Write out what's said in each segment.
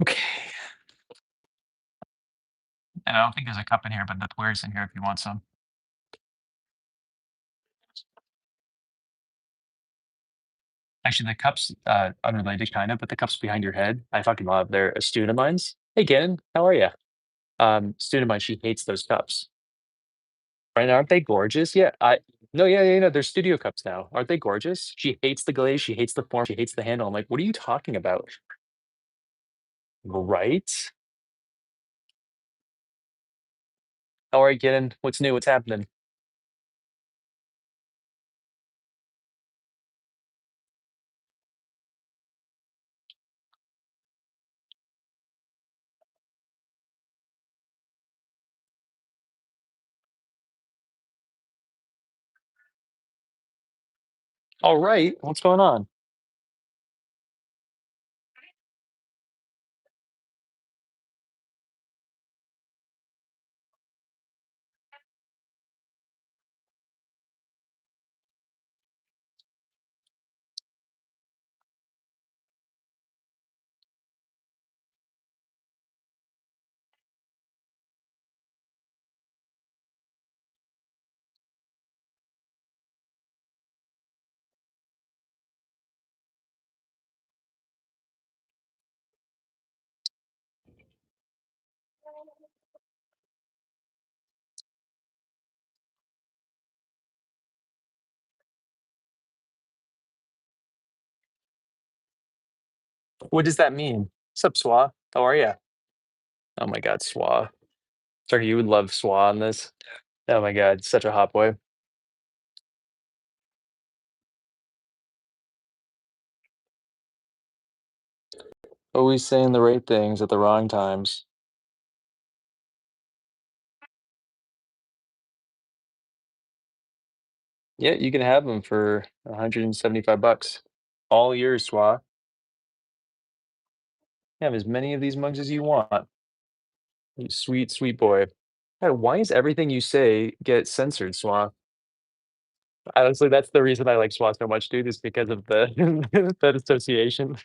Okay. And I don't think there's a cup in here, but the ware's in here if you want some. Actually, the cups, unrelated kind of, but the cups behind your head, I fucking love. They're a student of mine's. Hey, Gannon, how are you? Student of mine, she hates those cups. Right? Aren't they gorgeous? Yeah, no, yeah, yeah, no, they're studio cups now. Aren't they gorgeous? She hates the glaze, she hates the form, she hates the handle. I'm like, what are you talking about? Right? How are you, Gannon? What's new? What's happening? All right, what's going on? What does that mean? What's up, Swa? How are you? Oh my God, Swa. Sorry, you would love Swa on this. Oh my God, such a hot boy. Always saying the right things at the wrong times. Yeah, you can have them for 175 bucks. All yours, Swa. Have as many of these mugs as you want. You sweet, sweet boy. God, why is everything you say get censored, Swa? Honestly, that's the reason I like Swa so much, dude, is because of the that association.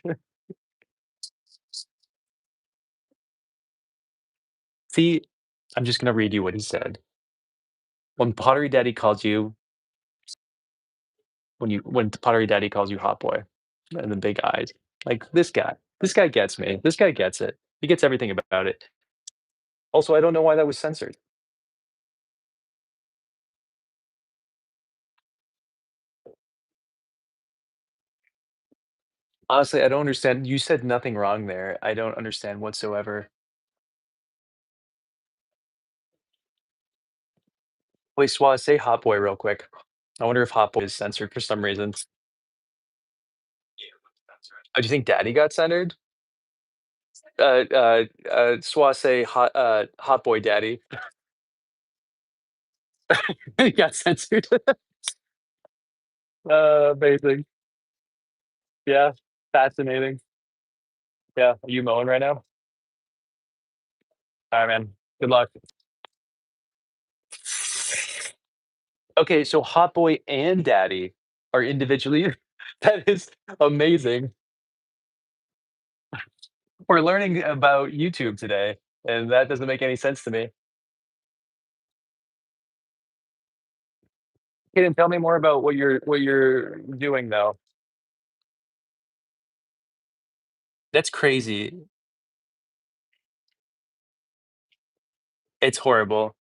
See, I'm just gonna read you what he said. When Pottery Daddy calls you when Pottery Daddy calls you hot boy and the big eyes, like this guy gets me. This guy gets it. He gets everything about it. Also, I don't know why that was censored. Honestly, I don't understand. You said nothing wrong there. I don't understand whatsoever. Wait, Swaz, say hot boy real quick. I wonder if hot boy is censored for some reason. Oh, do you think Daddy got censored? Swaz, say hot boy Daddy. He got censored. Amazing. Yeah, fascinating. Yeah, are you mowing right now? All right, man. Good luck. Okay, so hot boy and daddy are individually that is amazing. We're learning about YouTube today, and that doesn't make any sense to me. Can you tell me more about what you're doing though? That's crazy. It's horrible.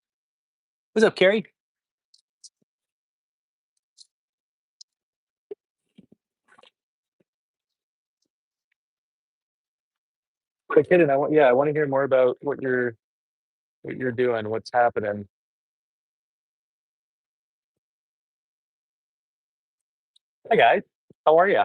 What's up, Carrie? Quick hidden. I want to hear more about what you're doing, what's happening. Hi guys. How are you?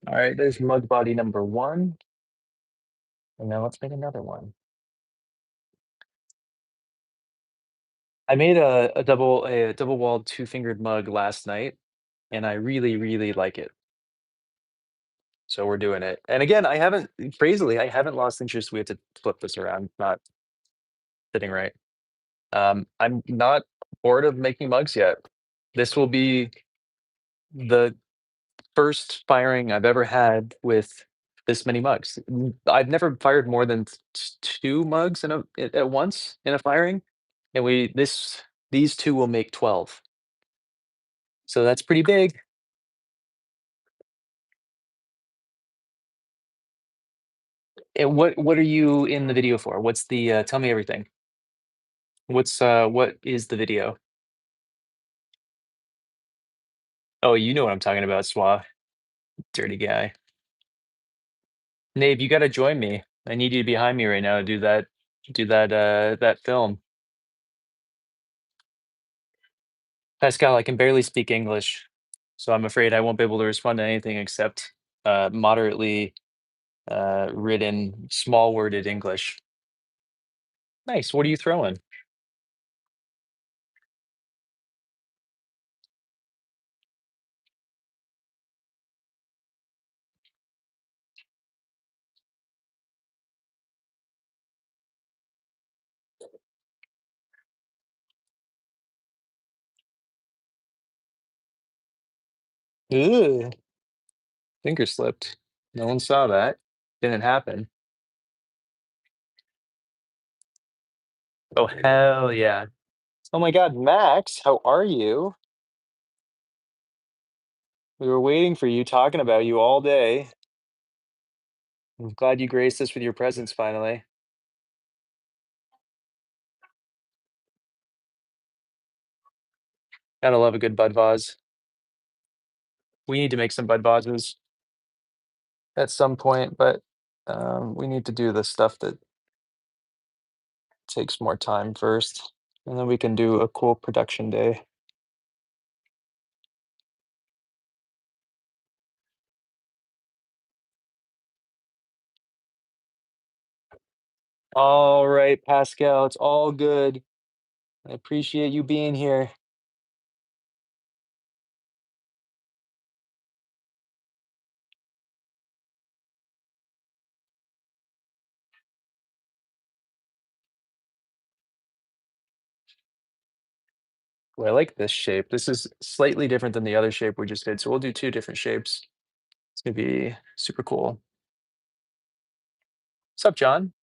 All right, there's mug body number one. And now let's make another one. I made a double walled two-fingered mug last night, and I really, really like it. So we're doing it. And again, I haven't crazily, I haven't lost interest. We have to flip this around, not sitting right. I'm not bored of making mugs yet. This will be the first firing I've ever had with this many mugs. I've never fired more than two mugs at once in a firing, and these two will make 12. So that's pretty big. And what are you in the video for? What's the tell me everything. What is the video? Oh, you know what I'm talking about, Swa. Dirty guy. Nave, you gotta join me. I need you behind me right now to do that film. Pascal, I can barely speak English, so I'm afraid I won't be able to respond to anything except moderately written, small worded English. Nice. What are you throwing? Ooh, finger slipped. No one saw that. Didn't happen. Oh, hell yeah. Oh my God, Max, how are you? We were waiting for you, talking about you all day. I'm glad you graced us with your presence finally. Gotta love a good bud vase. We need to make some bud vases at some point, but we need to do the stuff that takes more time first, and then we can do a cool production day. All right, Pascal, it's all good. I appreciate you being here. Well, I like this shape. This is slightly different than the other shape we just did, so we'll do two different shapes. It's gonna be super cool. What's up, John?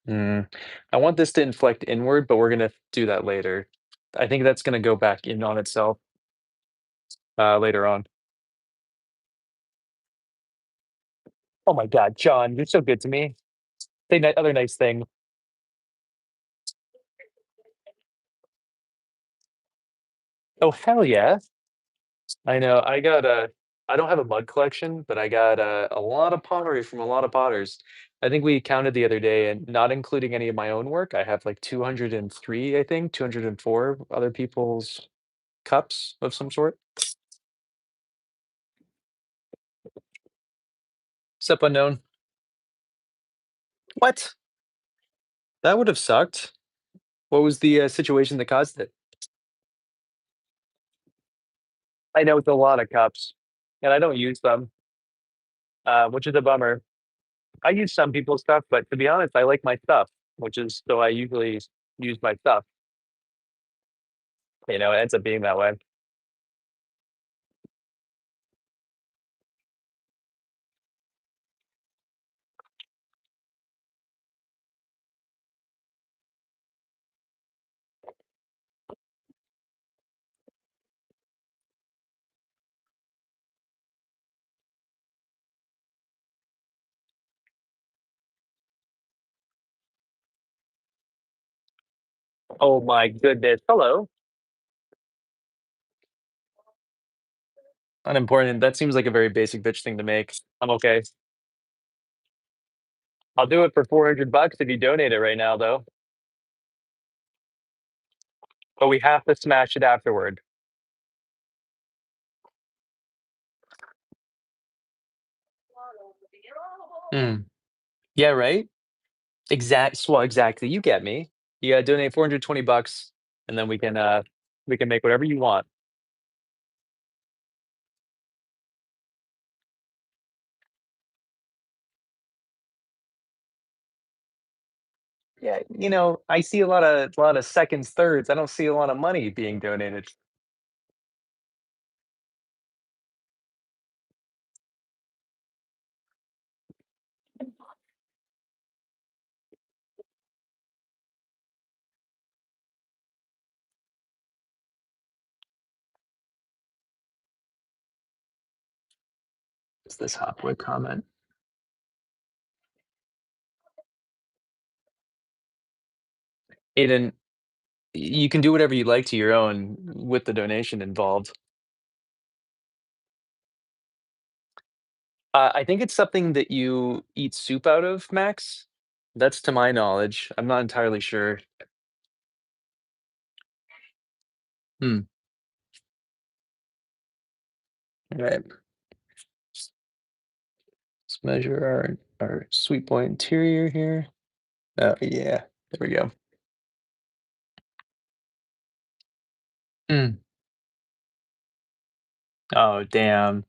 Mm, I want this to inflect inward, but we're gonna do that later. I think that's gonna go back in on itself later on. Oh my God, John, you're so good to me. Say other nice thing. Oh hell yeah! I know. I don't have a mug collection, but I got a lot of pottery from a lot of potters. I think we counted the other day, and not including any of my own work, I have like 203, I think, 204 other people's cups of some sort. Sup unknown. What? That would have sucked. What was the situation that caused it? I know it's a lot of cups, and I don't use them, which is a bummer. I use some people's stuff, but to be honest, I like my stuff, which is so I usually use my stuff. It ends up being that way. Oh my goodness. Hello. Unimportant. That seems like a very basic bitch thing to make. I'm okay. I'll do it for 400 bucks if you donate it right now, though. But we have to smash it afterward. Mm. Yeah, right? Exactly. You get me. You gotta donate 420 bucks, and then we can make whatever you want. Yeah, I see a lot of seconds, thirds. I don't see a lot of money being donated. What's this Hopwood comment? Aiden, you can do whatever you like to your own with the donation involved. I think it's something that you eat soup out of, Max. That's to my knowledge. I'm not entirely sure. Hmm. Right. Let's measure our sweet boy interior here. Oh yeah. There we go. Mm. Oh damn.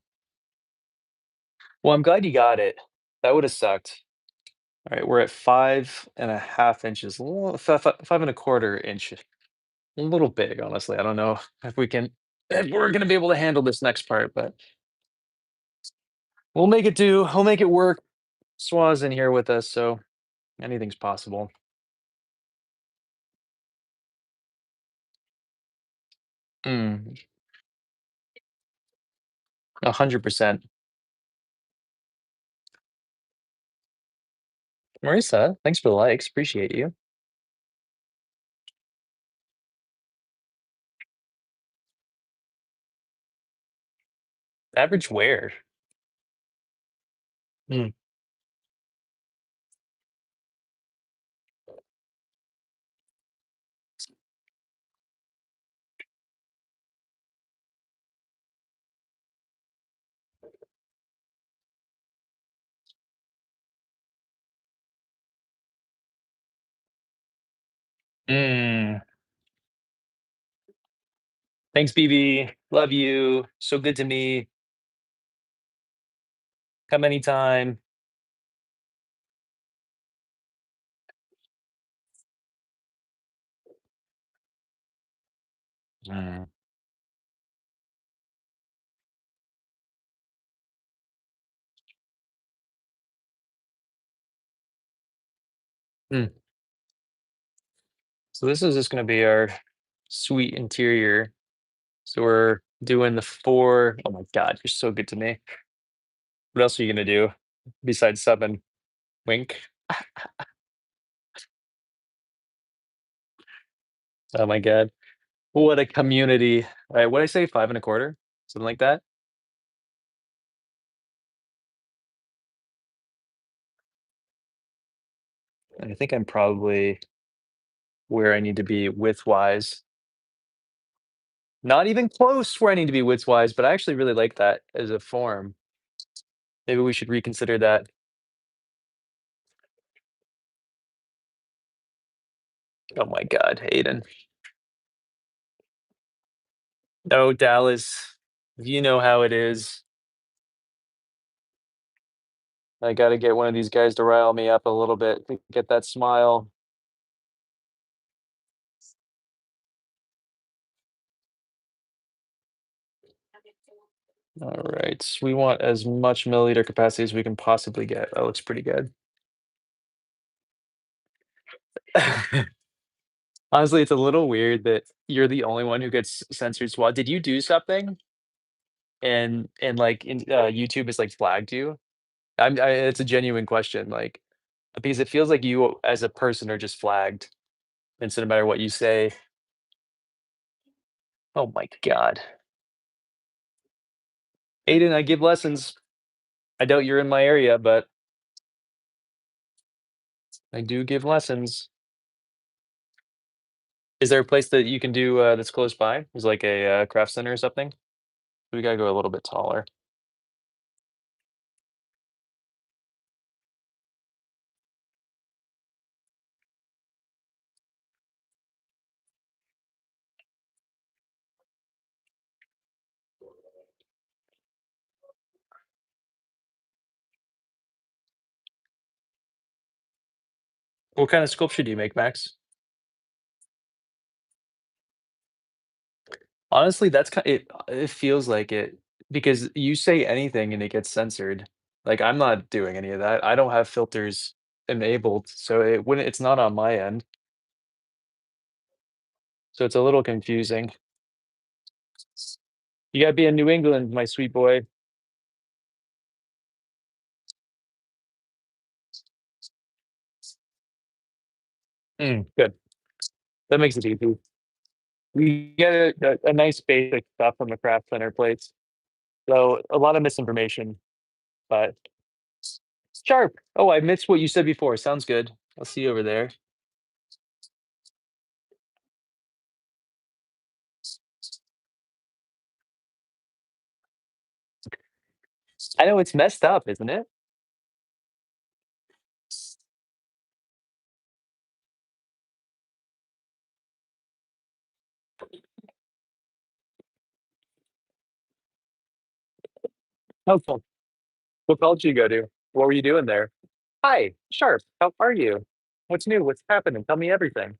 Well, I'm glad you got it. That would have sucked. All right, we're at 5.5 inches, five and a quarter inch. A little big, honestly. I don't know if we're gonna be able to handle this next part, but we'll make it do. We'll make it work. Swa's in here with us, so anything's possible. 100%. Marissa, thanks for the likes. Appreciate you. Average wear. Mm. Mm. Thanks, BB. Love you. So good to me. Come anytime. Mm. Mm. So this is just gonna be our sweet interior. So we're doing the four. Oh my God, you're so good to me. What else are you gonna do besides seven? Wink. Oh my God. What a community. All right, what did I say? Five and a quarter? Something like that? I think I'm probably where I need to be width wise. Not even close where I need to be width wise, but I actually really like that as a form. Maybe we should reconsider that. Oh my God, Aiden. No, Dallas. You know how it is. I got to get one of these guys to rile me up a little bit to get that smile. All right. We want as much milliliter capacity as we can possibly get. That looks pretty good. Honestly, it's a little weird that you're the only one who gets censored SWAT. Did you do something and like YouTube has like flagged you? It's a genuine question, like because it feels like you as a person are just flagged, and so no matter what you say. Oh my God. Aiden, I give lessons. I doubt you're in my area, but I do give lessons. Is there a place that you can do, that's close by? Is like a, craft center or something? We gotta go a little bit taller. What kind of sculpture do you make, Max? Honestly, that's it feels like it because you say anything and it gets censored. Like, I'm not doing any of that. I don't have filters enabled, so it's not on my end, so it's a little confusing. You gotta be in New England, my sweet boy. Good. That makes it easy. We get a nice basic stuff from the craft center place. So, a lot of misinformation, but sharp. Oh, I missed what you said before. Sounds good. I'll see you over there. I know it's messed up, isn't it? How cool. What college did you go to? What were you doing there? Hi, Sharp. How are you? What's new? What's happening? Tell me everything.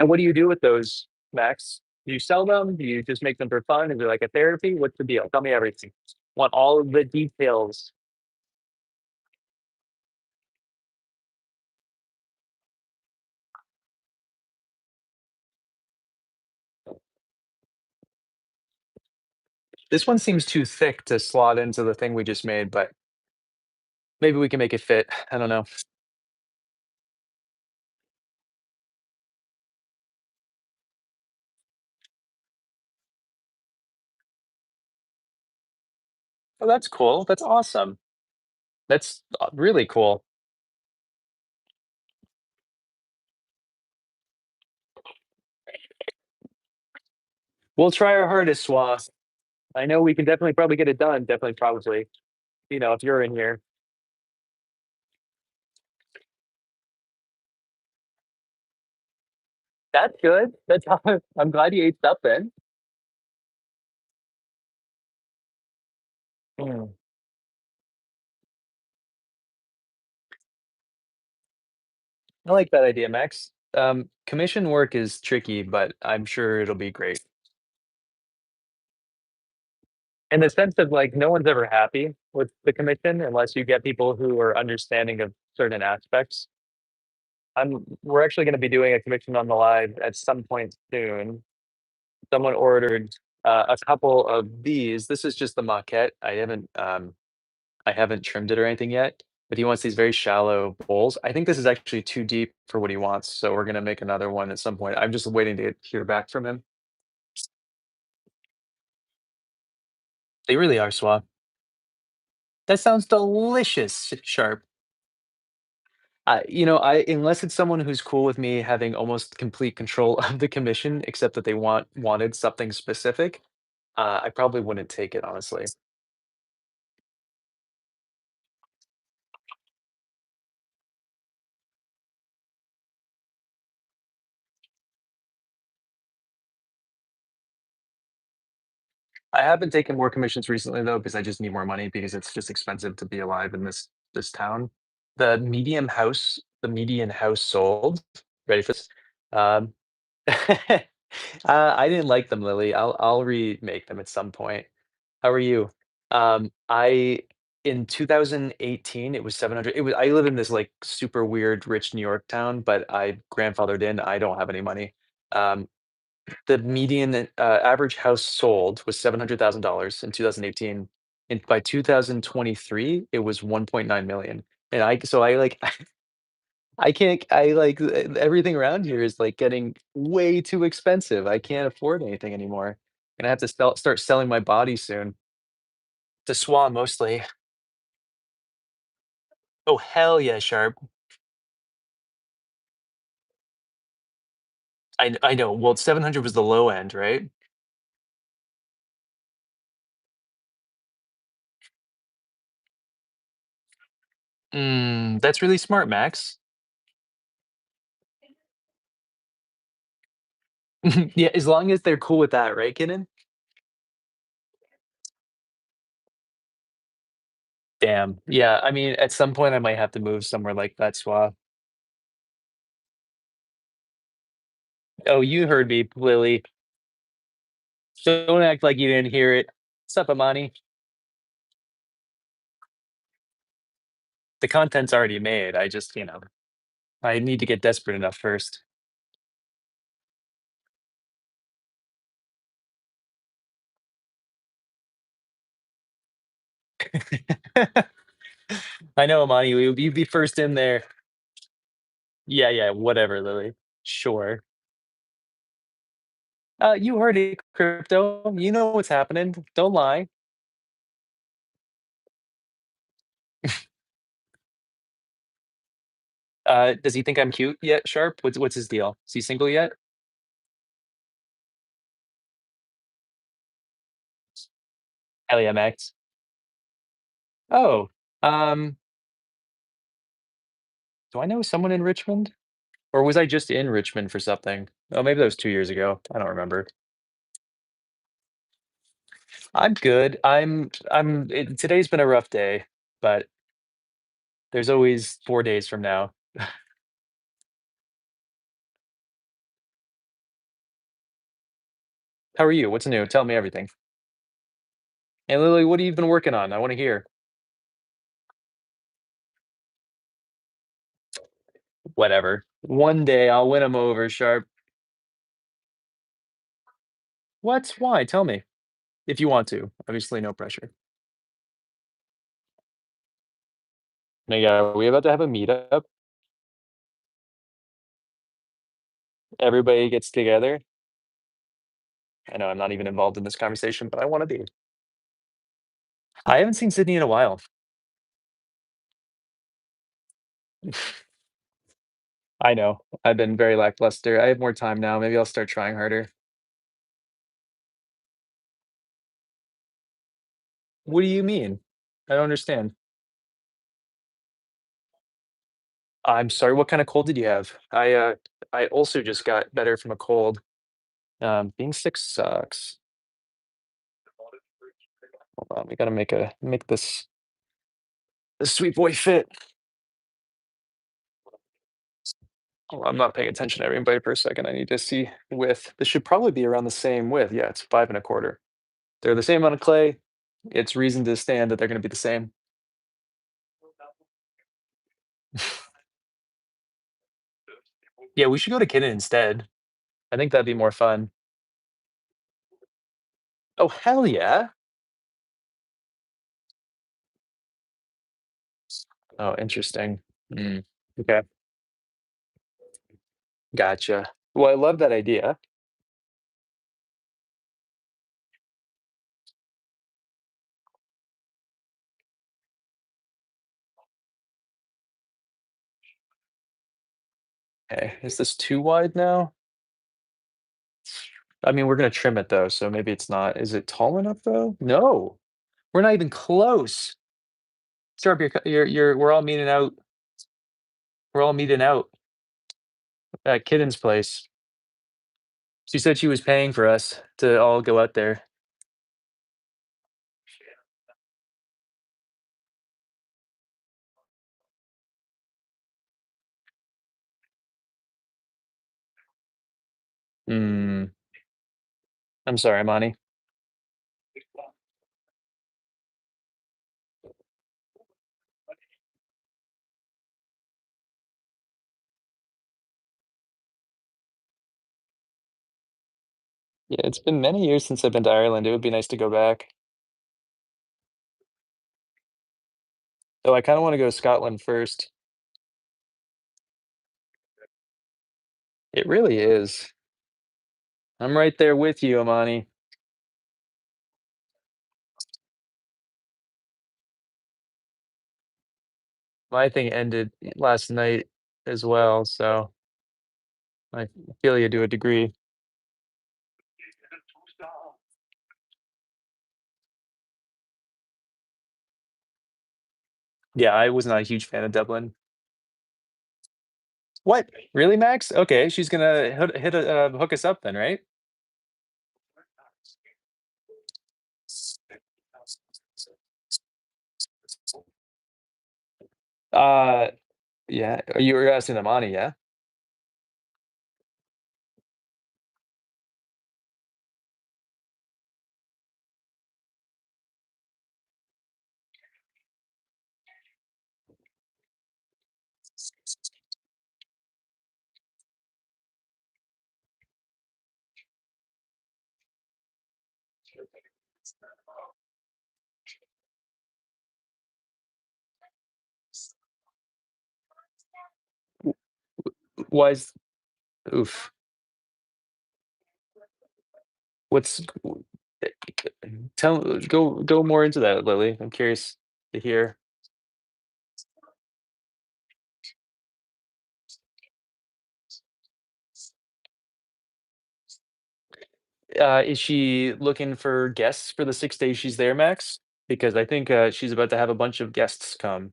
And what do you do with those, Max? Do you sell them? Do you just make them for fun? Is it like a therapy? What's the deal? Tell me everything. Want all of the details. This one seems too thick to slot into the thing we just made, but maybe we can make it fit. I don't know. Oh, that's cool. That's awesome. That's really cool. We'll try our hardest, Swa. I know we can definitely probably get it done. Definitely, probably. If you're in here, that's good. That's I'm glad you ate stuff then. Mm. I like that idea, Max. Commission work is tricky, but I'm sure it'll be great. In the sense of like, no one's ever happy with the commission unless you get people who are understanding of certain aspects. We're actually going to be doing a commission on the live at some point soon. Someone ordered a couple of these. This is just the maquette. I haven't trimmed it or anything yet, but he wants these very shallow bowls. I think this is actually too deep for what he wants, so we're gonna make another one at some point. I'm just waiting to hear back from him. They really are suave. That sounds delicious, Sharp. I unless it's someone who's cool with me having almost complete control of the commission, except that they wanted something specific, I probably wouldn't take it, honestly. I have been taking more commissions recently though, because I just need more money because it's just expensive to be alive in this town. The median house sold. Ready for this? Um, I didn't like them, Lily. I'll remake them at some point. How are you? I In 2018, it was 700. I live in this like super weird rich New York town, but I grandfathered in. I don't have any money. Um, the median average house sold was $700,000 in 2018. And by 2023, it was 1.9 million. And I like I can't I like, everything around here is, like, getting way too expensive. I can't afford anything anymore. Gonna have to start selling my body soon. To swan mostly. Oh, hell yeah, Sharp. I know. Well, 700 was the low end, right? That's really smart, Max. Yeah, as long as they're cool with that, right, Kitten? Damn. Yeah, I mean, at some point, I might have to move somewhere like that, Swa. Oh, you heard me, Lily. Don't act like you didn't hear it. Sup, Amani? The content's already made. I just, I need to get desperate enough first. I know, Amani. You'd be first in there. Yeah, yeah, whatever, Lily. Sure. You heard it, crypto. You know what's happening. Don't lie. Does he think I'm cute yet, Sharp? What's his deal? Is he single yet? Hell yeah, Max. Oh, um, do I know someone in Richmond? Or was I just in Richmond for something? Oh, maybe that was 2 years ago. I don't remember. I'm good. Today's been a rough day, but there's always 4 days from now. How are you? What's new? Tell me everything. And Lily, what have you been working on? I wanna hear. Whatever. One day I'll win him over, Sharp. What? Why? Tell me. If you want to. Obviously, no pressure. Now, yeah, are we about to have a meetup? Everybody gets together? I know I'm not even involved in this conversation, but I wanna be. I haven't seen Sydney in a while. I know. I've been very lackluster. I have more time now. Maybe I'll start trying harder. What do you mean? I don't understand. I'm sorry, what kinda cold did you have? I also just got better from a cold. Being sick sucks. Hold on, we gotta make this sweet boy fit. Oh, I'm not paying attention to everybody for a second. I need to see width. This should probably be around the same width. Yeah, it's 5 and a quarter. They're the same amount of clay. It's reason to stand that they're gonna be the same. Yeah, we should go to Kitten instead. I think that'd be more fun. Oh, hell yeah. Oh, interesting. Mm, okay, gotcha. Well, I love that idea. Okay, is this too wide now? I mean, we're gonna trim it though, so maybe it's not. Is it tall enough though? No, we're not even close. Sharp, we're all meeting out. We're all meeting out at Kitten's place. She said she was paying for us to all go out there. Hmm. I'm sorry, Monty. Yeah, it's been many years since I've been to Ireland. It would be nice to go back. Though I kind of want to go to Scotland first. It really is. I'm right there with you, Amani. My thing ended last night as well, so I feel you to a degree. Yeah, I was not a huge fan of Dublin. What? Really, Max? Okay, she's gonna hook us up then, right? Uh, yeah. You were asking Amani, yeah? Was oof. What's tell go more into that, Lily. I'm curious to hear. Is she looking for guests for the 6 days she's there, Max? Because I think, she's about to have a bunch of guests come.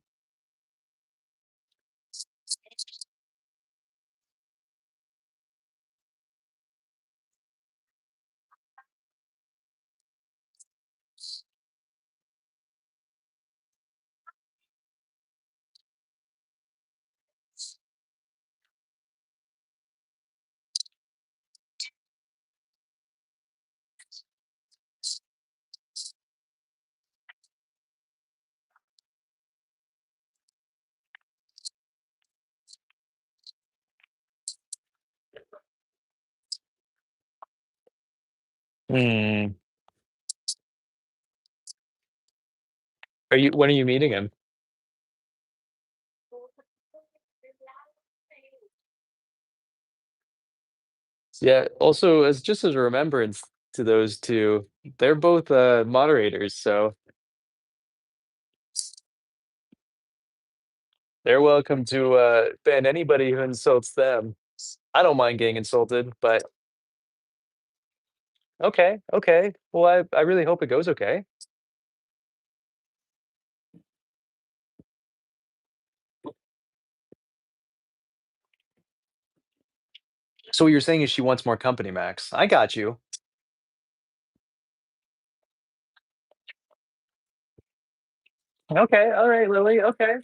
Hmm. When are you meeting him? Yeah, also, as just as a remembrance to those 2, they're both, moderators, so they're welcome to, ban anybody who insults them. I don't mind getting insulted, but okay, okay. Well, I really hope it goes okay. So what you're saying is she wants more company, Max. I got you. Okay, alright, Lily, okay.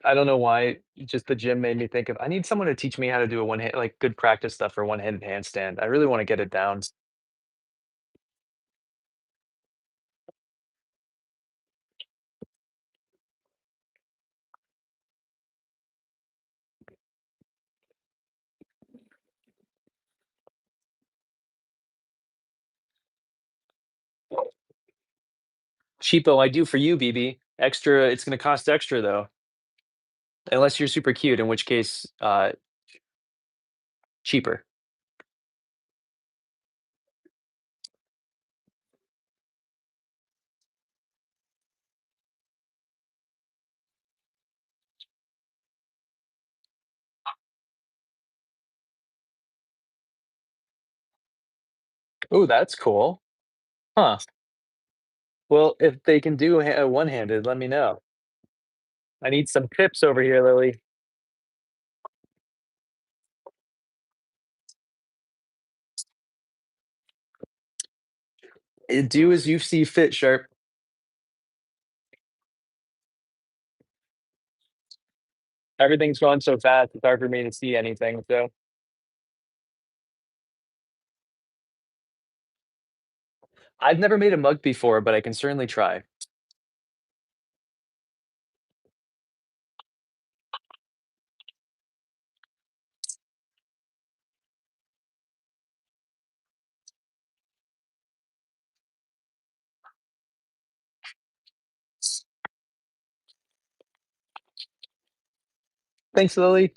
I don't know why, just the gym made me think of I need someone to teach me how to do a one hand like, good practice stuff for one-handed handstand. I really wanna get it down. Cheapo, I do for you, BB. Extra it's gonna cost extra, though, unless you're super cute, in which case, cheaper. Ooh, that's cool. Huh. Well, if they can do one-handed, let me know. I need some tips over here, Lily. Do as you see fit, Sharp. Everything's going so fast, it's hard for me to see anything, so I've never made a mug before, but I can certainly try. Thanks, Lily.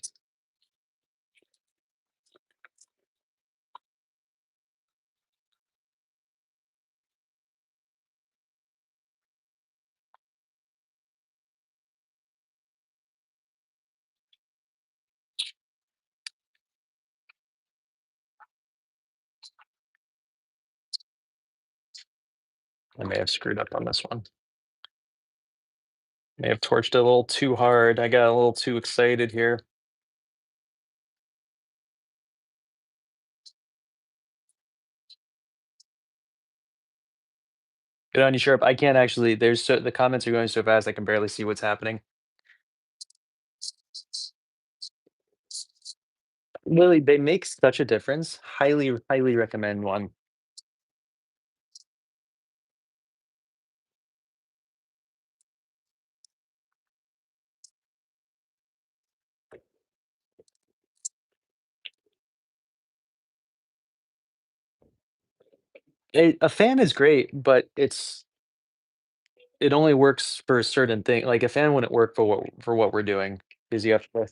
I may have screwed up on this one. May have torched it a little too hard. I got a little too excited here. Good on you, Sharp. I can't actually. The comments are going so fast. I can barely see what's happening. Lily, they make such a difference. Highly, highly recommend one. A fan is great, but it only works for a certain thing. Like a fan wouldn't work for what we're doing because you have to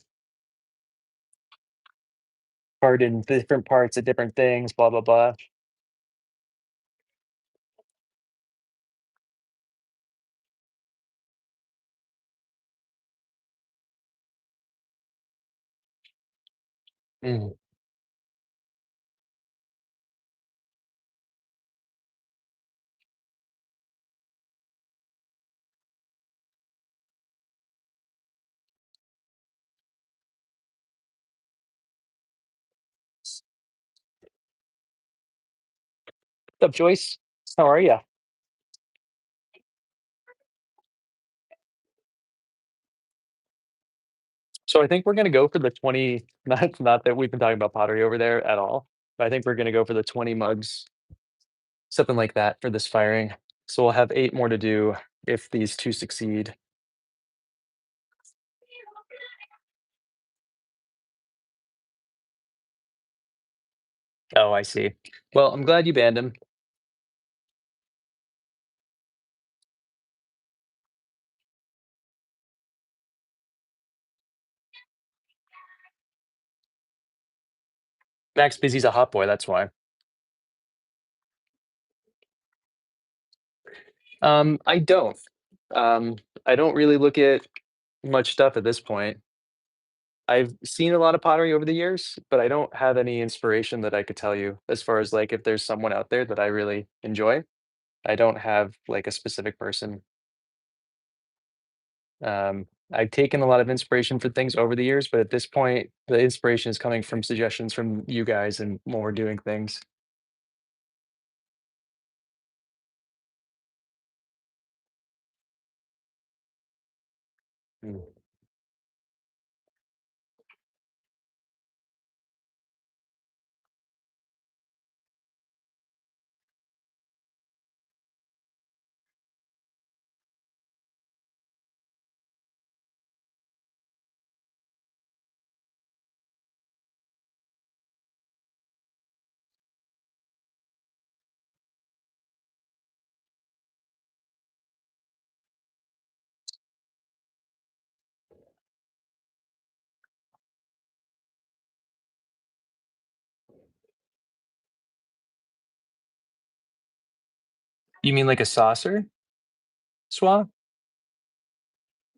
harden different parts of different things. Blah blah blah. Mm. What's up, Joyce? How are you? So I think we're gonna go for the 20. Not that we've been talking about pottery over there at all, but I think we're gonna go for the 20 mugs, something like that for this firing. So we'll have 8 more to do if these 2 succeed. Oh, I see. Well, I'm glad you banned him. Max Busy's a hot boy, that's why. I don't. Um, I don't really look at much stuff at this point. I've seen a lot of pottery over the years, but I don't have any inspiration that I could tell you as far as like if there's someone out there that I really enjoy. I don't have like a specific person. I've taken a lot of inspiration for things over the years, but at this point, the inspiration is coming from suggestions from you guys and when we're doing things. Mm. You mean like a saucer swap?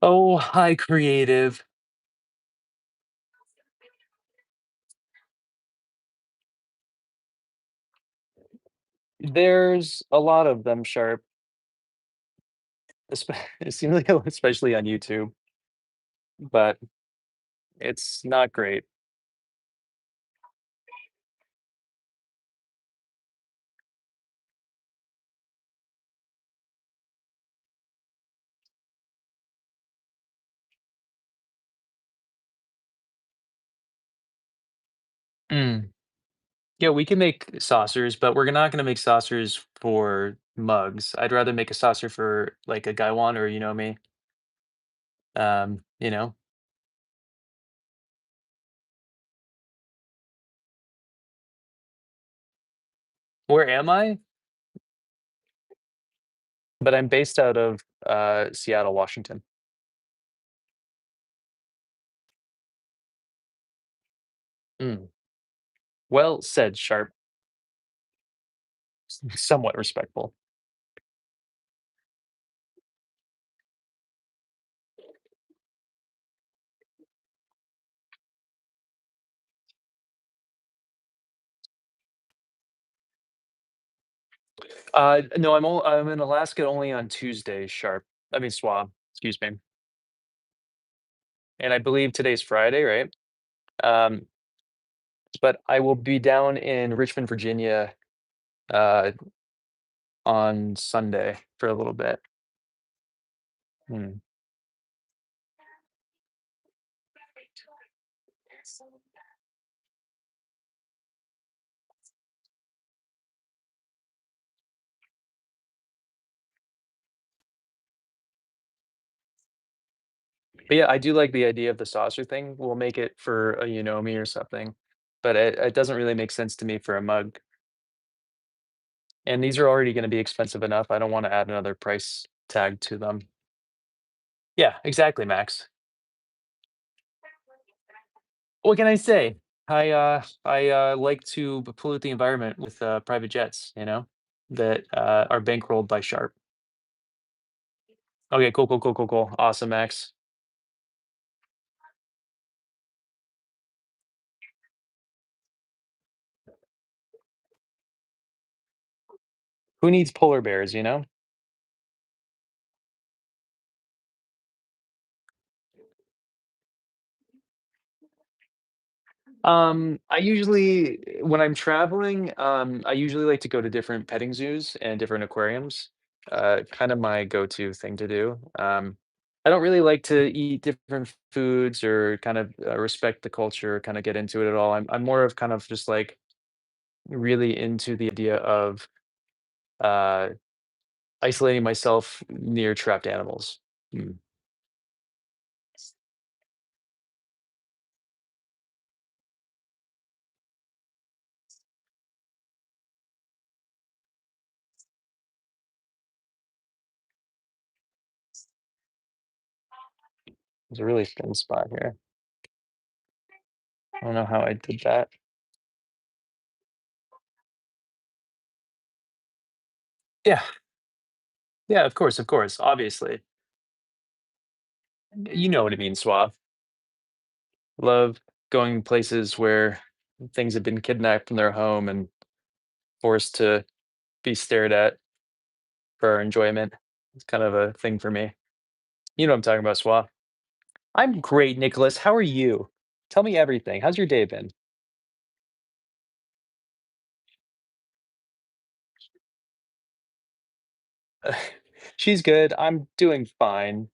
Oh, hi, creative. There's a lot of them, Sharp. It seems like especially on YouTube, but it's not great. Mm. Yeah, we can make saucers, but we're not gonna make saucers for mugs. I'd rather make a saucer for like a gaiwan or you know me. You know, where am I? But I'm based out of Seattle, Washington. Mm. Well said, Sharp. Somewhat respectful. No, I'm in Alaska only on Tuesdays, Sharp. I mean, Swab. Excuse me. And I believe today's Friday, right? Um, but I will be down in Richmond, Virginia, uh, on Sunday for a little bit. Mm. But yeah, I do like the idea of the saucer thing. We'll make it for a Unomi or something, but it doesn't really make sense to me for a mug. And these are already going to be expensive enough. I don't want to add another price tag to them. Yeah, exactly, Max. What can I say? I like to pollute the environment with private jets, that are bankrolled by Sharp. Okay, cool, cool, cool, cool, cool. Awesome, Max. Who needs polar bears, you know? I usually when I'm traveling, I usually like to go to different petting zoos and different aquariums. Kind of my go-to thing to do. I don't really like to eat different foods or kind of respect the culture, kind of get into it at all. I'm more of kind of just like really into the idea of uh, isolating myself near trapped animals. Mm, There's a really thin spot here. I don't know how I did that. Yeah, yeah, of course, obviously. You know what I mean, Suave. Love going places where things have been kidnapped from their home and forced to be stared at for our enjoyment. It's kind of a thing for me. You know what I'm talking about, Suave. I'm great, Nicholas. How are you? Tell me everything. How's your day been? She's good. I'm doing fine,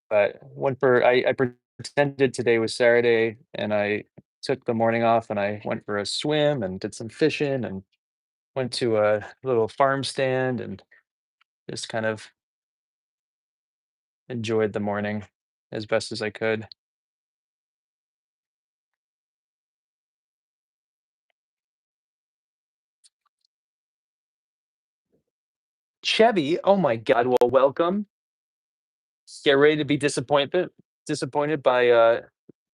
but I pretended today was Saturday and I took the morning off and I went for a swim and did some fishing and went to a little farm stand and just kind of enjoyed the morning as best as I could. Chevy, oh my god, well, welcome. Get ready to be disappointed by,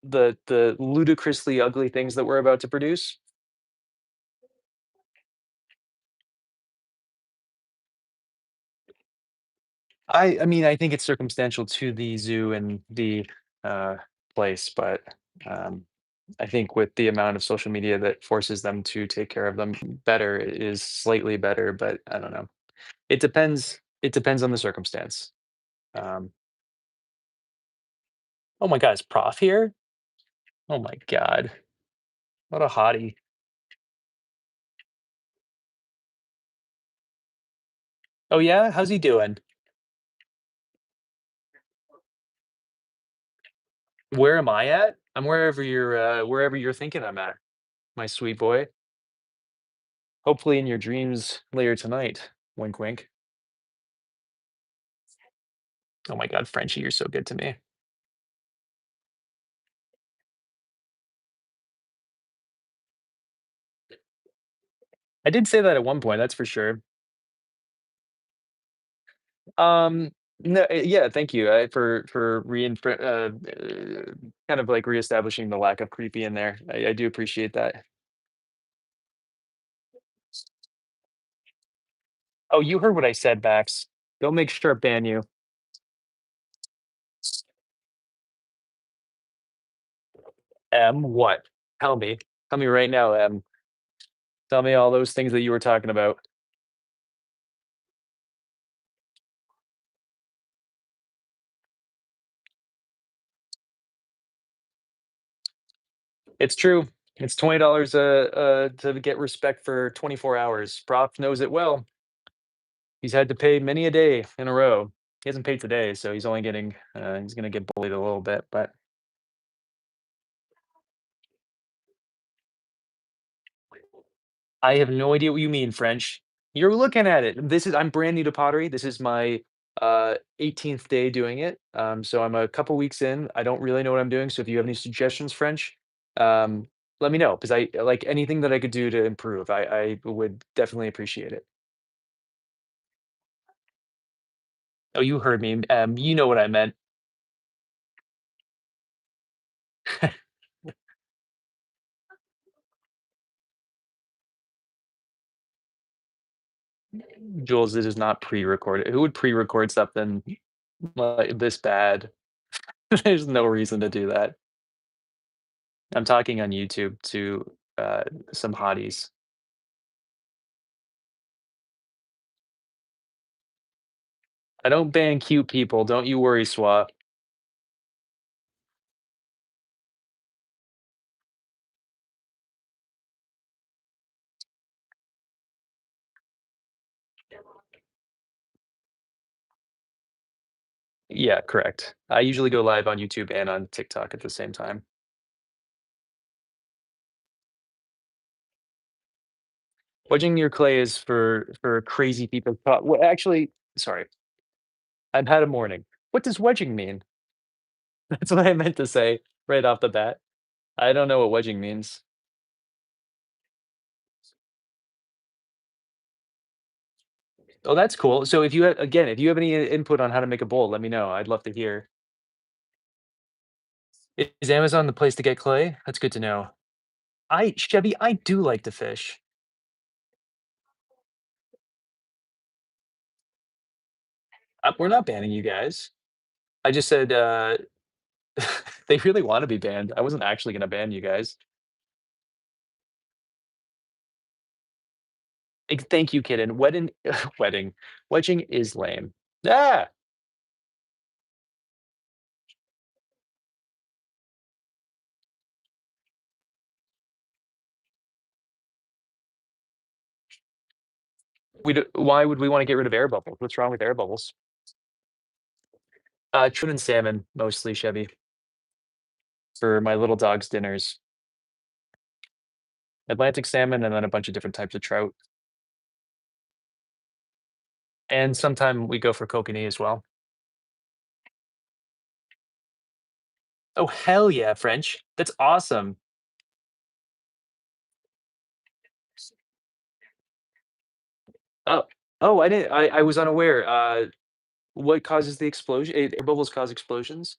the ludicrously ugly things that we're about to produce. I mean, I think it's circumstantial to the zoo and the, uh, place, but, um, I think with the amount of social media that forces them to take care of them better is slightly better, but I don't know. It depends on the circumstance. Um, oh my god, is Prof here? Oh my god, what a hottie. Oh, yeah? How's he doing? Where am I at? I'm wherever you're thinking I'm at, my sweet boy. Hopefully in your dreams later tonight. Wink, wink. Oh my God, Frenchie, you're so good to me. I did say that at one point, that's for sure. No, yeah, thank you for kind of like reestablishing the lack of creepy in there. I do appreciate that. Oh, you heard what I said, Max. Don't make sure ban you. What? Tell me. Tell me right now, Tell me all those things that you were talking about. It's true. It's $20 to get respect for 24 hours. Prof knows it well. He's had to pay many a day in a row. He hasn't paid today, so he's only getting he's gonna get bullied a little bit, but I have no idea what you mean, French. You're looking at it. I'm brand new to pottery. This is my 18th day doing it. So I'm a couple weeks in. I don't really know what I'm doing. So if you have any suggestions, French, um, let me know because I like anything that I could do to improve. I would definitely appreciate it. Oh, you heard me. You know what I meant. Jules, it is not pre-recorded. Who would pre-record something like this bad? There's no reason to do that. I'm talking on YouTube to uh, some hotties. I don't ban cute people. Don't you worry, Swa. Yeah, correct. I usually go live on YouTube and on TikTok at the same time. Wedging your clay is for crazy people. Well, actually, sorry, I've had a morning. What does wedging mean? That's what I meant to say right off the bat. I don't know what wedging means. Oh, that's cool. So if you again, if you have any input on how to make a bowl, let me know. I'd love to hear. Is Amazon the place to get clay? That's good to know. Chevy, I do like to fish. We're not banning you guys. I just said they really want to be banned. I wasn't actually going to ban you guys. Thank you, kitten. Wedding, wedding, wedging is lame. Ah, why would we want to get rid of air bubbles? What's wrong with air bubbles? Tuna and salmon, mostly Chevy, for my little dog's dinners. Atlantic salmon, and then a bunch of different types of trout. And sometime we go for kokanee as well. Oh, hell yeah, French. That's awesome. Oh, oh, I was unaware. What causes the explosion? Air bubbles cause explosions?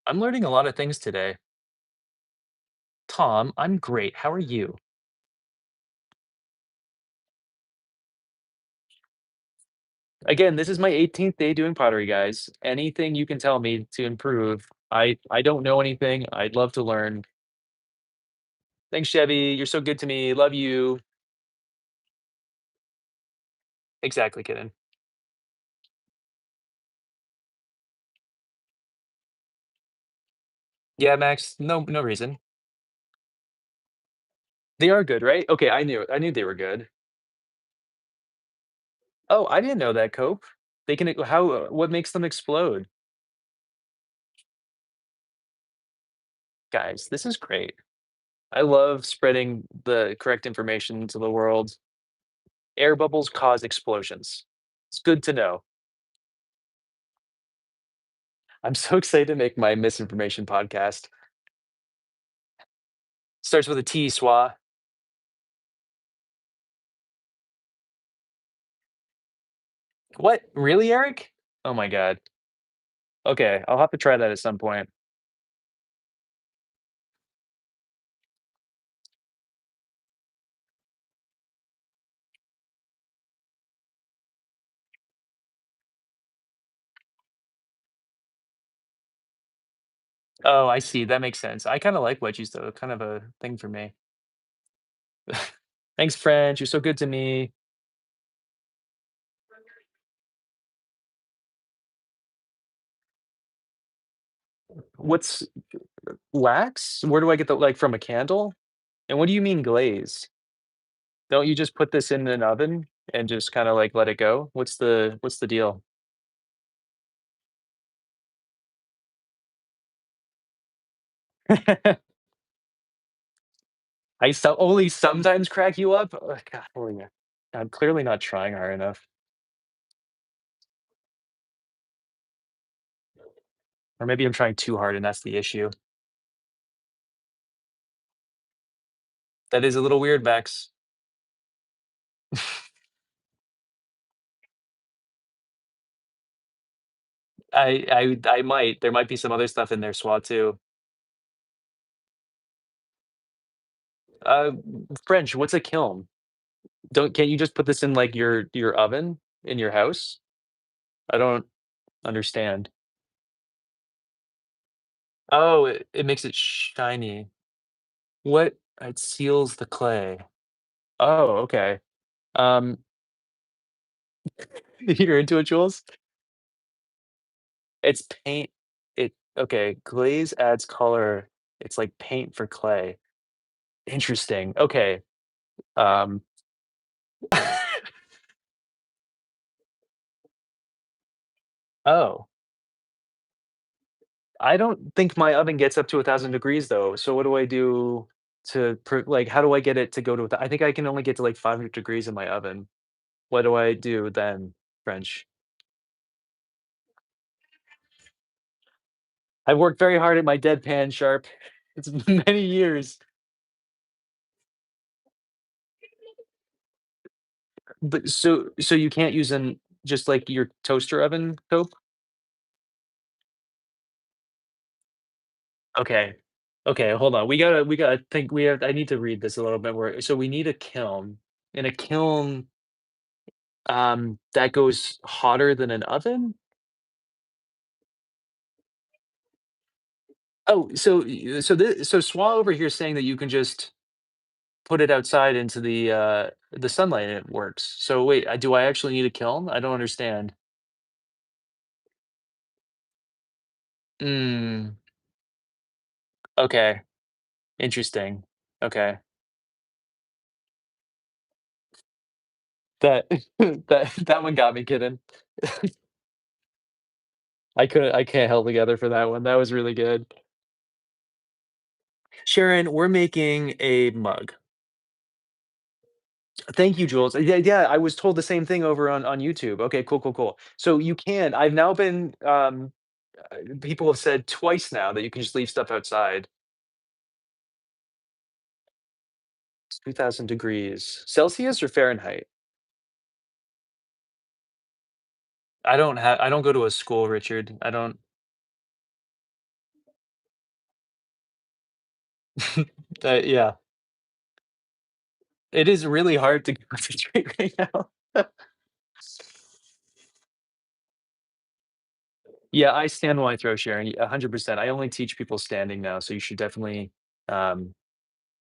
I'm learning a lot of things today. Tom, I'm great. How are you? Again, this is my 18th day doing pottery, guys. Anything you can tell me to improve. I don't know anything. I'd love to learn. Thanks, Chevy. You're so good to me. Love you. Exactly, kitten. Yeah, Max. No reason. They are good, right? Okay, I knew they were good. Oh, I didn't know that, Cope. They can how what makes them explode? Guys, this is great. I love spreading the correct information to the world. Air bubbles cause explosions. It's good to know. I'm so excited to make my misinformation podcast. Starts with a T, Swa. What? Really, Eric? Oh my god. Okay, I'll have to try that at some point. Oh, I see. That makes sense. I kind of like wedgies though. Kind of a thing for me. Thanks, French. You're so good to me. What's wax? Where do I get the like from a candle? And what do you mean glaze? Don't you just put this in an oven and just kind of like let it go? What's the deal? Only sometimes crack you up. Ugh, God, I'm clearly not trying hard enough, or maybe I'm trying too hard, and that's the issue. That is a little weird, Max. I might. There might be some other stuff in there, SWA too. Uh, French. What's a kiln? Don't Can't you just put this in like your oven in your house? I don't understand. Oh, it makes it shiny. What? It seals the clay. Oh, okay. Um, you're into it, Jules? It's paint. Okay, glaze adds color. It's like paint for clay. Interesting. Okay. Um, oh, I don't think my oven gets up to 1,000 degrees though. So what do I do like, how do I get it to go to, I think I can only get to like 500 degrees in my oven. What do I do then, French? I've worked very hard at my deadpan sharp. It's been many years. But so you can't use an just like your toaster oven cope? Okay. Okay, hold on. We gotta think we have I need to read this a little bit more. So we need a kiln. And a kiln, that goes hotter than an oven? Oh, so Swa over here is saying that you can just put it outside into the sunlight and it works. So wait, do I actually need a kiln? I don't understand. Mm, okay. Interesting. Okay. That that one got me kidding. I can't held together for that one. That was really good. Sharon, we're making a mug. Thank you, Jules. Yeah, yeah, I was told the same thing over on YouTube. Okay, cool, cool, cool. So you can. I've now been. People have said twice now that you can just leave stuff outside. 2,000 degrees Celsius or Fahrenheit. I don't go to a school, Richard. I don't. Yeah, it is really hard to concentrate right now. Yeah, I stand when I throw, Sharon. 100%. I only teach people standing now, so um,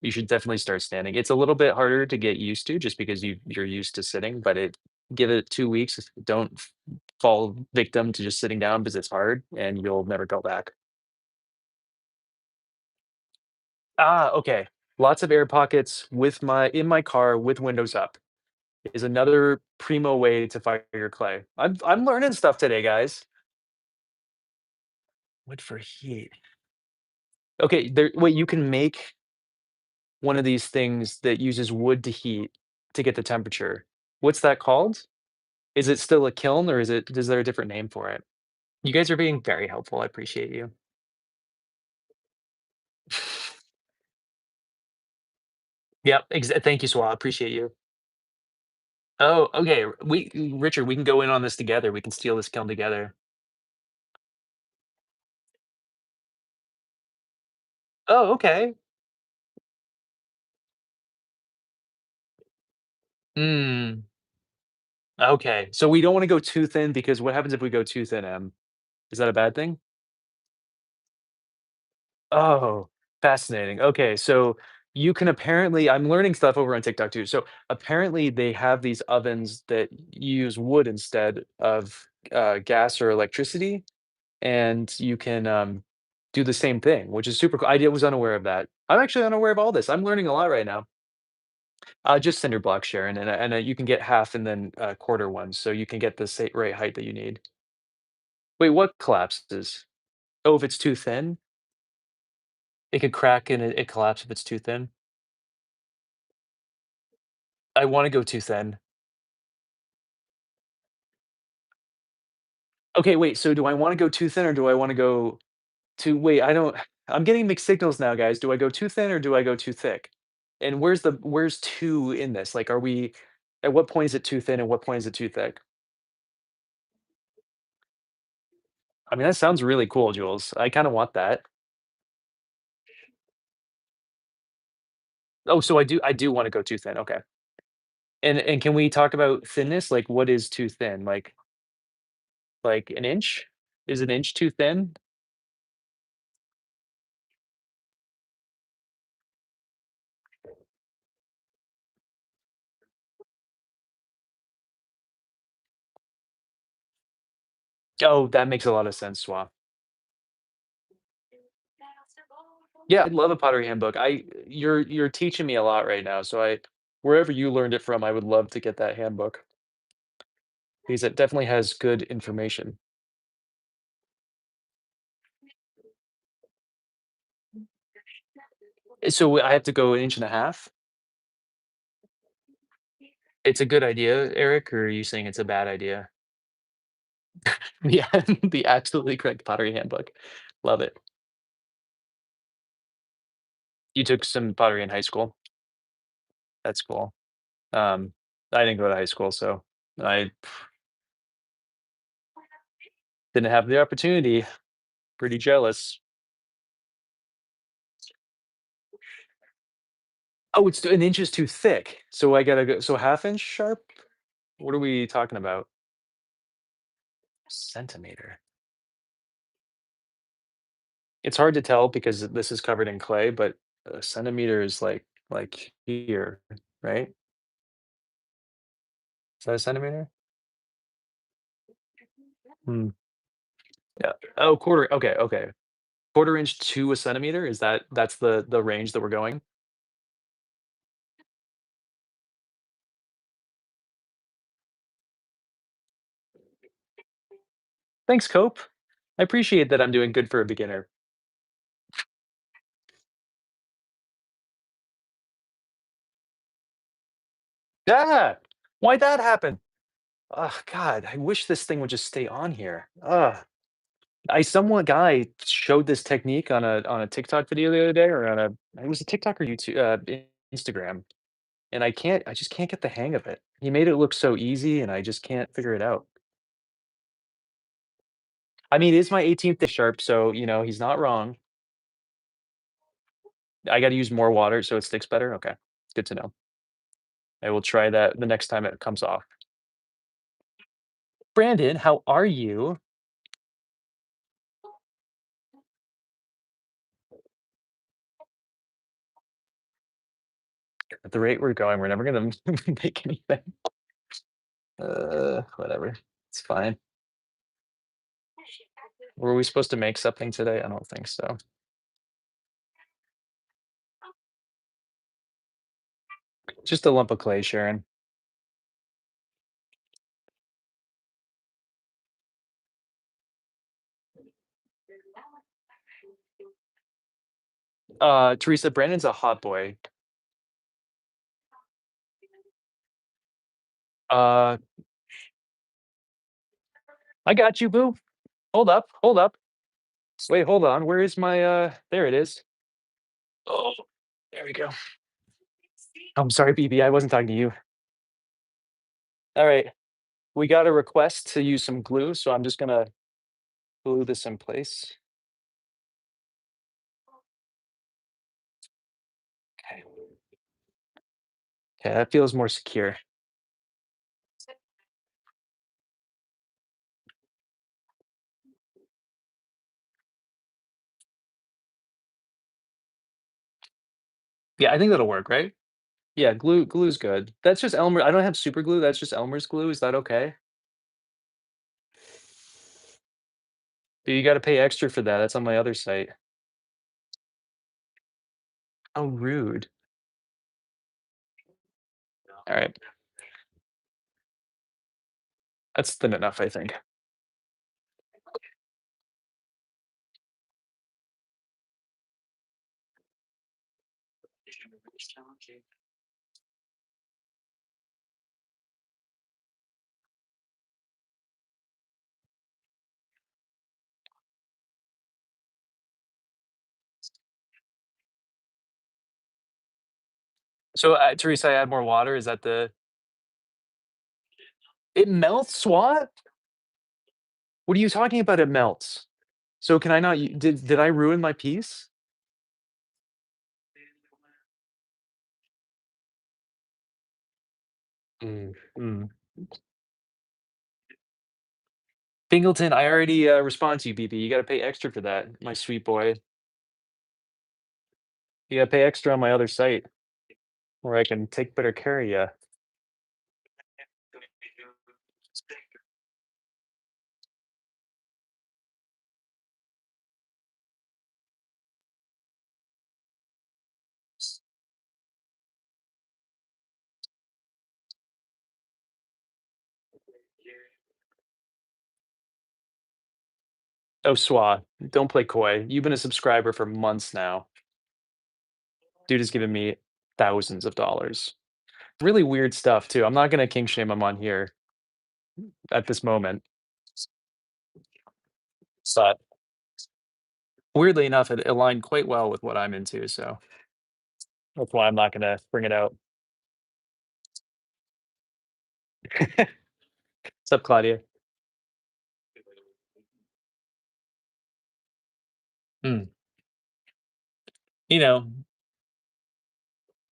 you should definitely start standing. It's a little bit harder to get used to just because you're used to sitting, but give it 2 weeks. Don't fall victim to just sitting down because it's hard and you'll never go back. Ah, okay. Lots of air pockets in my car with windows up is another primo way to fire your clay. I'm learning stuff today, guys. Wood for heat. Okay, there wait, you can make one of these things that uses wood to heat to get the temperature. What's that called? Is it still a kiln or is there a different name for it? You guys are being very helpful, I appreciate you. Yep, thank you, Swat, appreciate you. Oh, okay, Richard, we can go in on this together, we can steal this kiln together. Oh, okay. Hmm, okay, so we don't wanna go too thin because what happens if we go too thin, Em? Is that a bad thing? Oh, fascinating. Okay, so you can apparently I'm learning stuff over on TikTok too. So apparently they have these ovens that use wood instead of gas or electricity, and you can do the same thing, which is super cool. I was unaware of that. I'm actually unaware of all this. I'm learning a lot right now. Just cinder block, Sharon, and you can get half and then quarter ones, so you can get the right height that you need. Wait, what collapses? Oh, if it's too thin, it could crack and it collapse if it's too thin. I wanna go too thin. Okay, wait, so do I wanna go too thin or do I wanna go too wait, I don't I'm getting mixed signals now, guys. Do I go too thin or do I go too thick? And where's too in this? Like, are we at what point is it too thin and what point is it too thick? I mean, that sounds really cool, Jules. I kinda want that. Oh, so I do wanna go too thin, okay. And can we talk about thinness? Like, what is too thin? Like an inch? Is an inch too thin? Oh, that makes a lot of sense, Swap. Yeah, I'd love a pottery handbook. You're teaching me a lot right now, so I wherever you learned it from, I would love to get that handbook because it definitely has good information. So I have to go an inch and a half? It's a good idea, Eric, or are you saying it's a bad idea? Yeah, the absolutely correct pottery handbook. Love it. You took some pottery in high school? That's cool. Um, I didn't go to high school, so I didn't have the opportunity. Pretty jealous. Oh, it's an inch is too thick, so I gotta go so half inch sharp? What are we talking about? Centimeter. It's hard to tell because this is covered in clay, but a centimeter is like here, right? Is that a centimeter? Hmm. Yeah. Oh, quarter. Okay, okay. Quarter inch to a centimeter. That's the range that we're going? Thanks, Cope. I appreciate that I'm doing good for a beginner. Yeah. Why'd that happen? Oh God, I wish this thing would just stay on here. Ugh. I Someone guy showed this technique on a TikTok video the other day, or on a it was a TikTok or YouTube, Instagram, and I just can't get the hang of it. He made it look so easy, and I just can't figure it out. I mean, it's my 18th day sharp, so he's not wrong. I got to use more water so it sticks better. Okay, good to know. I will try that the next time it comes off. Brandon, how are you? At the rate we're going, we're never gonna make anything. Whatever. It's fine. Were we supposed to make something today? I don't think so. Just a lump of clay, Sharon. Teresa, Brandon's a hot boy. Uh, I got you, boo. Hold up, hold up. Wait, hold on. Where is my, there it is. Oh, there we go. I'm sorry, BB, I wasn't talking to you. All right, we got a request to use some glue, so I'm just gonna glue this in place. Okay. Okay, that feels more secure. Yeah, I think that'll work, right? Yeah, glue's good. That's just Elmer I don't have super glue, that's just Elmer's glue, is that okay? You gotta pay extra for that, that's on my other site. How rude. Alright, that's thin enough, I think. So, Teresa, I add more water, is that the it melts, what? What are you talking about it melts? So can I not u did I ruin my piece? Mm, mm. Bingleton, I already, respond to you, BB, you gotta pay extra for that, my sweet boy. You gotta pay extra on my other site, where I can take better care of ya. Oh, Swa, don't play coy. You've been a subscriber for months now. Dude is giving me thousands of dollars. Really weird stuff too. I'm not gonna kink shame him on here at this moment, but weirdly enough, it aligned quite well with what I'm into, so that's why I'm not gonna bring it out. Sup, Claudia? Mm. You know,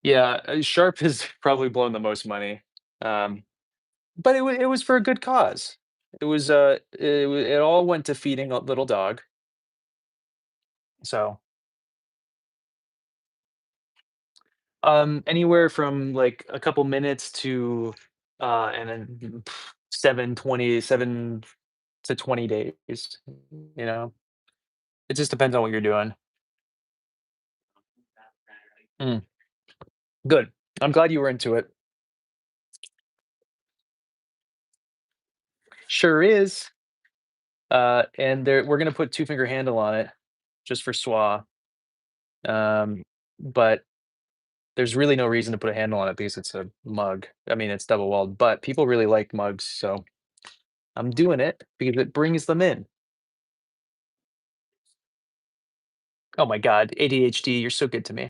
yeah, Sharp has probably blown the most money, but it was for a good cause. It all went to feeding a little dog, so, anywhere from, like, a couple minutes to, and then 7 to 20 days, you know? It just depends on what you're doing. Mm, good. I'm glad you were into it. Sure is, and we're gonna put two-finger handle on it just for schwa, but there's really no reason to put a handle on it because it's a mug. I mean, it's double walled, but people really like mugs, so I'm doing it because it brings them in. Oh my god, ADHD, you're so good to me.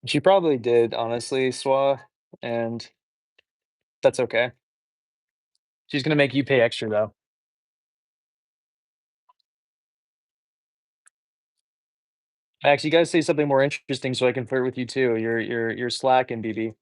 She probably did, honestly, schwa, and that's okay. She's gonna make you pay extra, though. Max, you gotta say something more interesting so I can flirt with you too. You're slacking, BB.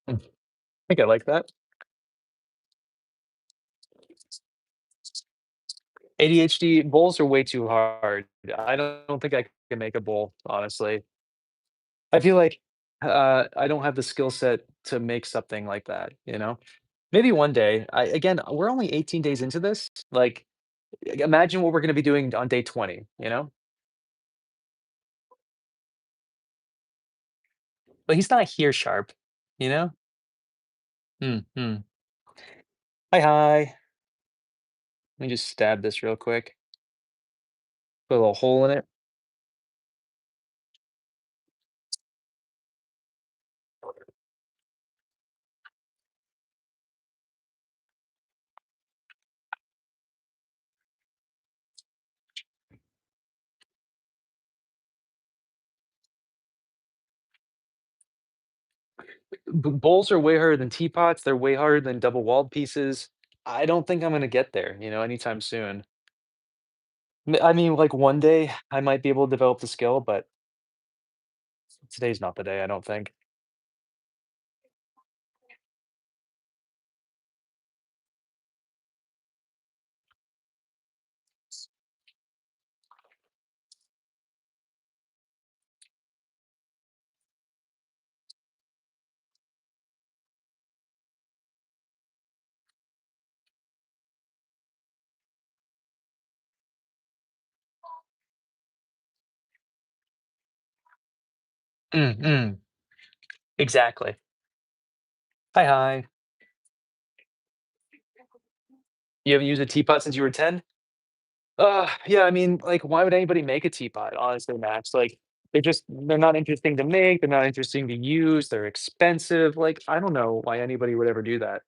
I think I like that. ADHD bowls are way too hard. I don't think I can make a bowl, honestly. I feel like, I don't have the skill set to make something like that, you know? Maybe one day. We're only 18 days into this. Like, imagine what we're gonna be doing on day 20, you know? But he's not here sharp, you know? Mm, mm. Hi, hi. Let me just stab this real quick. Put a little hole in it. Bowls are way harder than teapots. They're way harder than double-walled pieces. I don't think I'm gonna get there, anytime soon. I mean, like, one day, I might be able to develop the skill, but today's not the day, I don't think. Mm, mm. Exactly. Hi, hi. You haven't used a teapot since you were 10? Yeah, I mean, like, why would anybody make a teapot, honestly, Max? Like, they're not interesting to make, they're not interesting to use, they're expensive, like, I don't know why anybody would ever do that.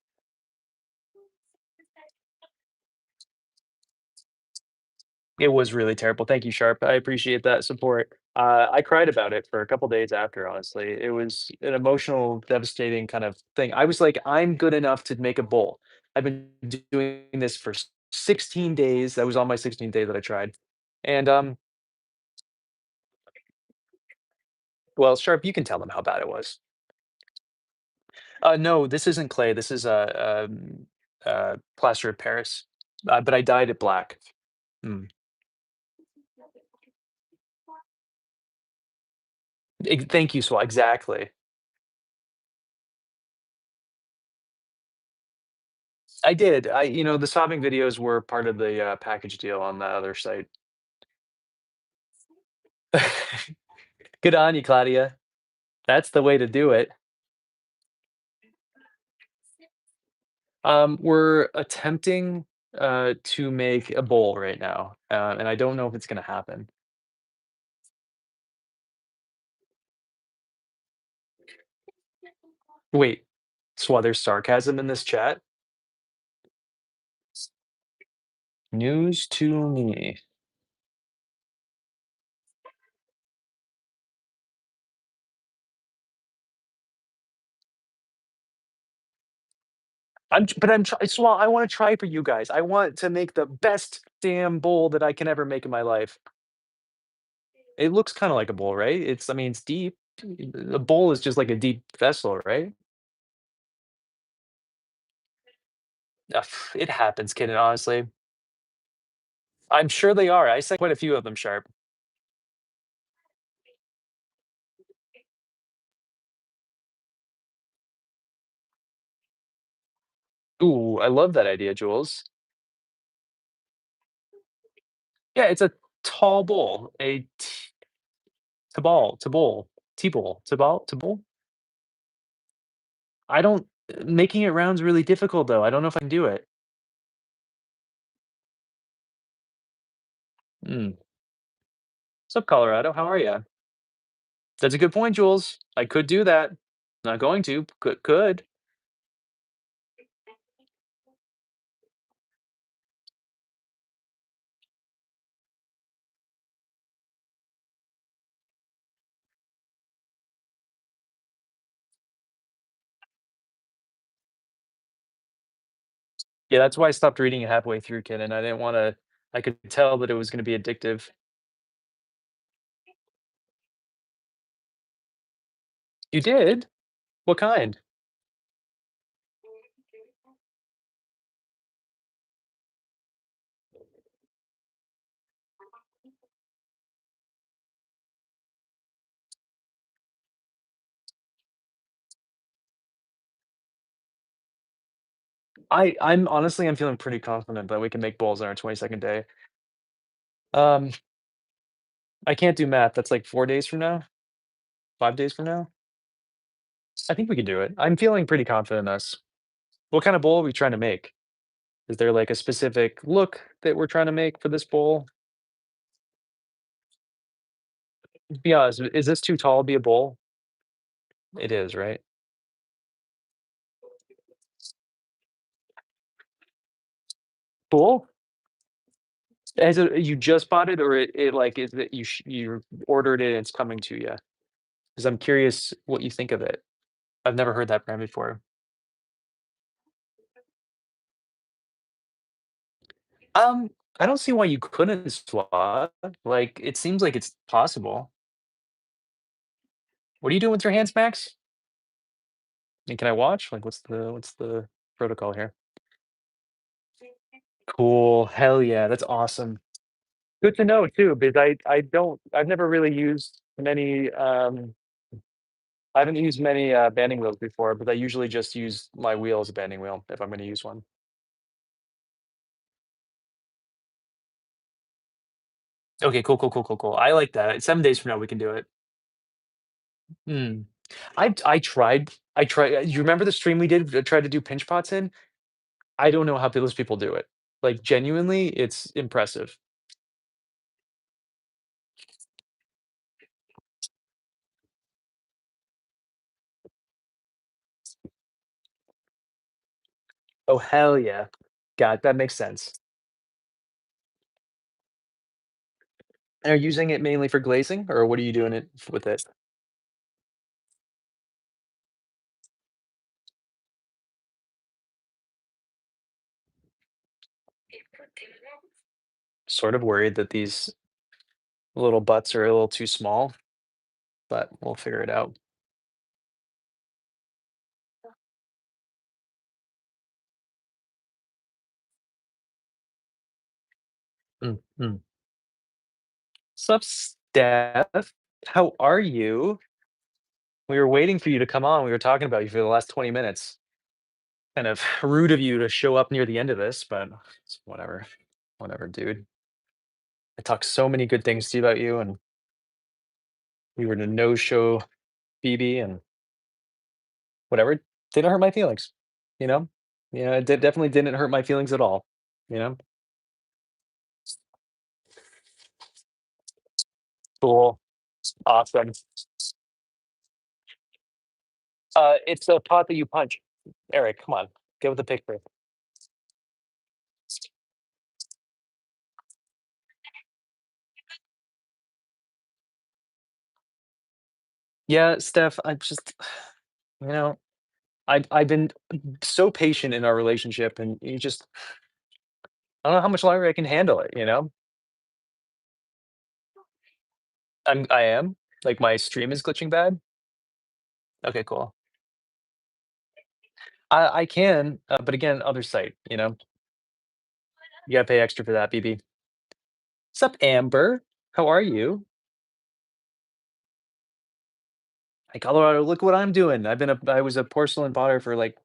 It was really terrible. Thank you, Sharp. I appreciate that support. I cried about it for a couple days after, honestly. It was an emotional, devastating kind of thing. I was like, I'm good enough to make a bowl. I've been doing this for 16 days. That was on my 16th day that I tried. And well, Sharp, you can tell them how bad it was. No, this isn't clay. This is plaster of Paris. But I dyed it black. Mm. Thank you, Swa. Exactly. I did. The sobbing videos were part of the package deal on that other site. Good on you, Claudia. That's the way to do it. We're attempting to make a bowl right now, and I don't know if it's going to happen. Wait, Swa, there's sarcasm in this chat. News to me. But Swa, I want to try for you guys. I want to make the best damn bowl that I can ever make in my life. It looks kind of like a bowl, right? I mean, it's deep. A bowl is just like a deep vessel, right? It happens, kid, honestly. I'm sure they are. I sent quite a few of them, Sharp. Ooh, I love that idea, Jules. Yeah, it's a tall bowl, a tabal, tabol, T-bowl, tabal, tabol. I don't Making it round's really difficult, though. I don't know if I can do it. Mm. What's up, Colorado? How are you? That's a good point, Jules. I could do that. Not going to. Could. Yeah, that's why I stopped reading it halfway through, kid, and I didn't wanna I could tell that it was gonna be addictive. You did? What kind? I'm feeling pretty confident that we can make bowls on our 22nd day. Um, I can't do math. That's like 4 days from now, 5 days from now. I think we can do it. I'm feeling pretty confident in us. What kind of bowl are we trying to make? Is there like a specific look that we're trying to make for this bowl? Be honest, is this too tall to be a bowl? It is, right? Cool. Is it you just bought it or it like is it you ordered it and it's coming to you? Because I'm curious what you think of it. I've never heard that brand before. Um, I don't see why you couldn't swap. Like, it seems like it's possible. What are you doing with your hands, Max? And can I watch? Like, what's the protocol here? Cool. Hell yeah, that's awesome. Good to know too, because I've never really used many I haven't used many banding wheels before, but I usually just use my wheel as a banding wheel if I'm going to use one. Okay, cool, cool, cool, cool, cool. I like that. 7 days from now, we can do it. Hmm. I tried. You remember the stream we did? Tried to do pinch pots in. I don't know how those people do it. Like genuinely, it's impressive. Oh hell yeah! God, that makes sense. And are you using it mainly for glazing, or what are you doing it with it? Sort of worried that these little butts are a little too small, but we'll figure it out. Mm, mm. Sup, Steph? How are you? We were waiting for you to come on. We were talking about you for the last 20 minutes. Kind of rude of you to show up near the end of this, but it's whatever. Whatever, dude. I talked so many good things to you about you, and we were to no show Phoebe and whatever. Didn't hurt my feelings, you know? Yeah, it definitely didn't hurt my feelings at all, you know? Cool. Awesome. It's a pot that you punch. Eric, come on. Get with the picture. Yeah, Steph, I just, you know, I've been so patient in our relationship, and you just I don't know how much longer I can handle it, you know? I am? Like, my stream is glitching bad? Okay, cool. I can, but again, other site, you know? You gotta pay extra for that, BB. Sup, Amber? How are you? Hey, Colorado, look what I'm doing. I was a porcelain potter for, like,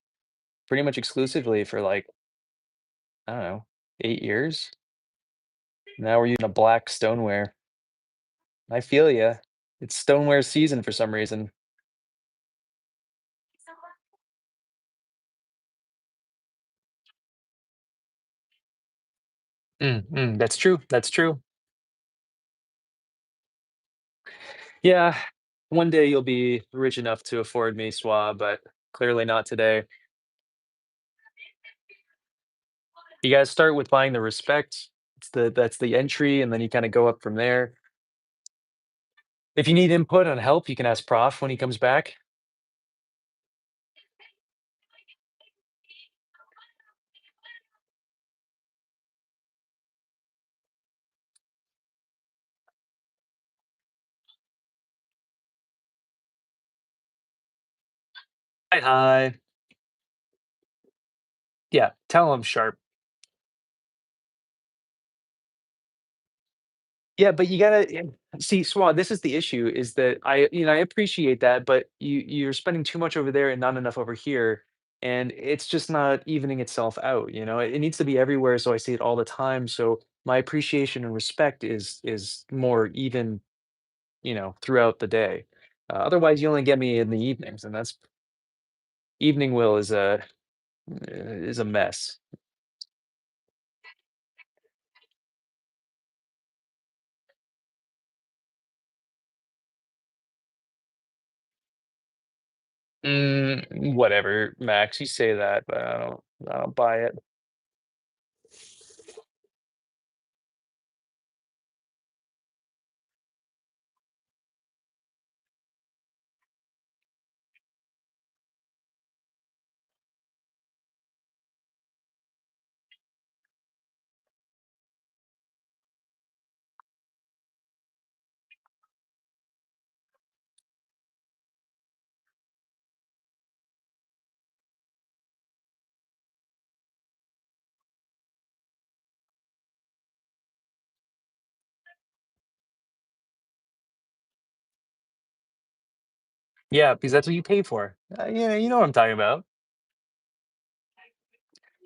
pretty much exclusively for, like, I don't know, 8 years? Now we're using a black stoneware. I feel ya. It's stoneware season for some reason. That's true, that's true. Yeah, one day you'll be rich enough to afford me Schwab, but clearly not today. You guys start with buying the respect. That's the entry, and then you kinda go up from there. If you need input on help, you can ask Prof when he comes back. Hi, hi. Yeah, tell him sharp. Yeah, but you gotta see, Swan, this is the issue, is that I appreciate that, but you're spending too much over there and not enough over here. and it's just not evening itself out, you know? It needs to be everywhere, so I see it all the time, so my appreciation and respect is more even, throughout the day. Otherwise, you only get me in the evenings, and that's evening will is a mess. Whatever, Max, you say that, but I don't buy it. Yeah, because that's what you pay for. Yeah, you know what I'm talking about.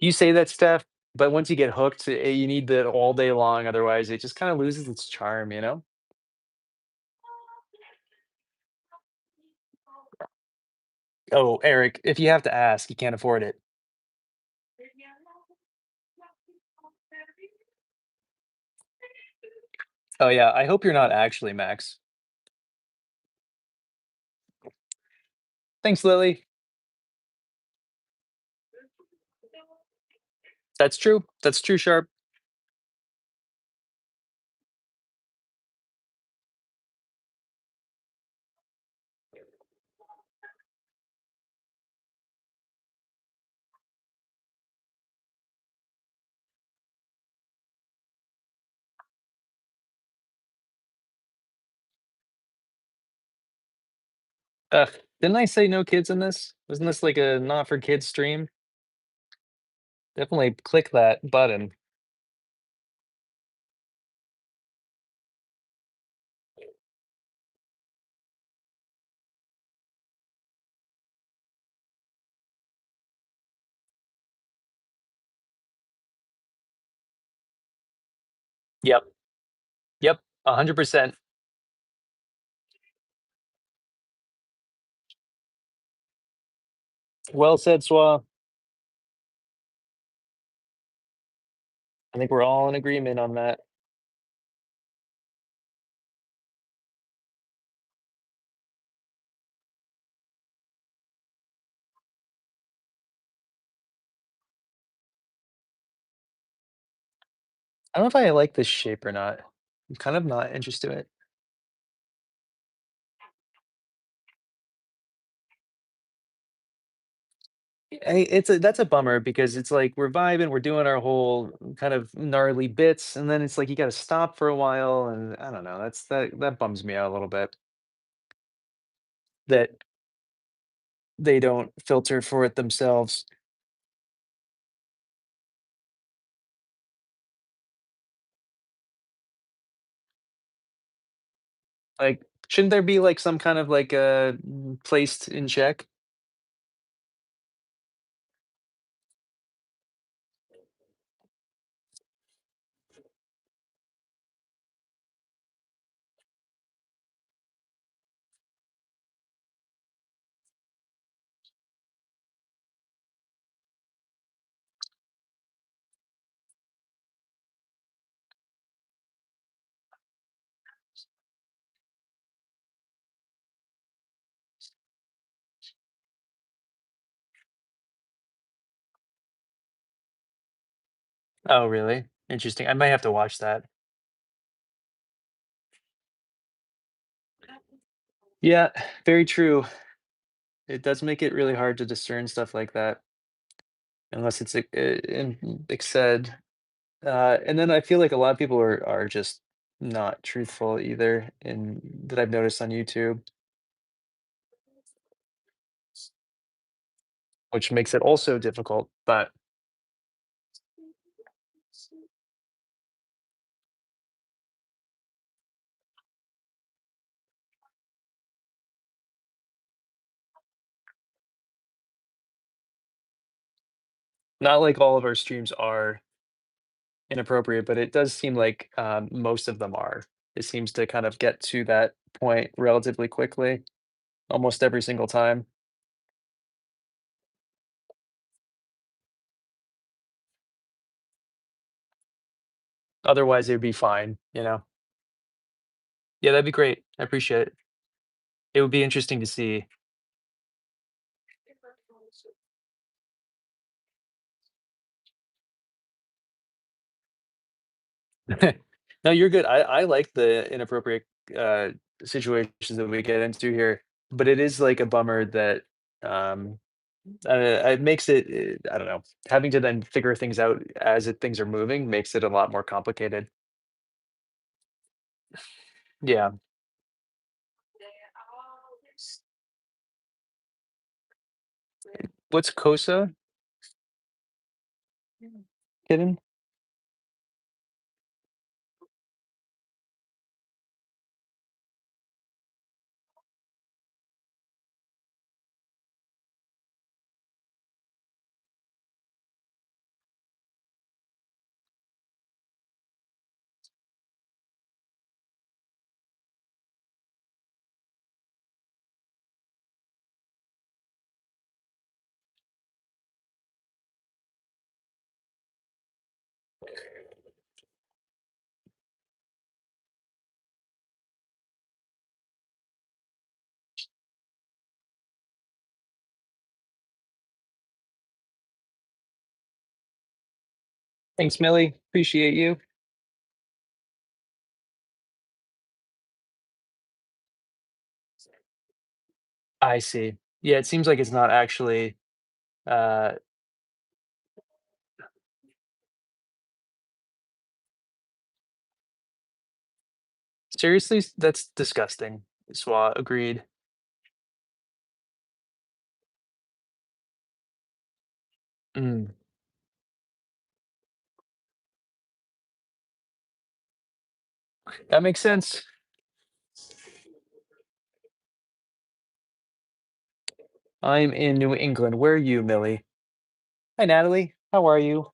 You say that stuff, but once you get hooked, you need that all day long, otherwise it just kinda loses its charm, you know? Oh, Eric, if you have to ask, you can't afford it. Oh, yeah, I hope you're not actually, Max. Thanks, Lily. That's true. That's true, Sharp. Ugh, didn't I say no kids in this? Wasn't this like a not for kids stream? Definitely click that button. Yep. Yep. 100%. Well said, Swa. I think we're all in agreement on that. I don't know if I like this shape or not. I'm kind of not interested in it. That's a bummer because it's like we're vibing, we're doing our whole kind of gnarly bits, and then it's like you got to stop for a while, and I don't know. That bums me out a little bit that they don't filter for it themselves. Like, shouldn't there be like some kind of like placed in check? Oh, really? Interesting. I might have to watch that. Yeah, very true. It does make it really hard to discern stuff like that unless it's said. And then I feel like a lot of people are just not truthful either in that I've noticed on YouTube, which makes it also difficult. But Not like all of our streams are inappropriate, but it does seem like, most of them are. It seems to kind of get to that point relatively quickly, almost every single time. Otherwise, it would be fine, you know? Yeah, that'd be great. I appreciate it. It would be interesting to see. No, you're good. I like the inappropriate, uh, situations that we get into here, but it is, like, a bummer that, um, it makes it, I don't know, having to then figure things out as things are moving makes it a lot more complicated. Yeah. What's Kosa hidden? Thanks, Millie. Appreciate you. I see. Yeah, it seems like it's not actually, uh seriously? That's disgusting. Swa, agreed. Mm, that makes sense. I'm in New England. Where are you, Millie? Hi, Natalie. How are you?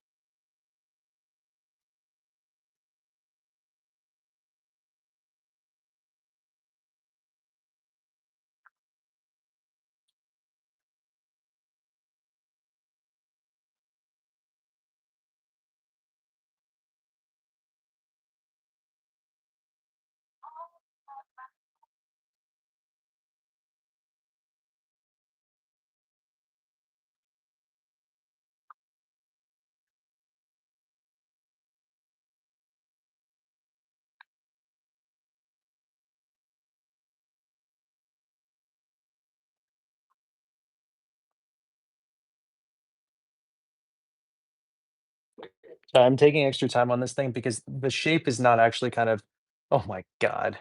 I'm taking extra time on this thing because the shape is not actually kind of, oh my God,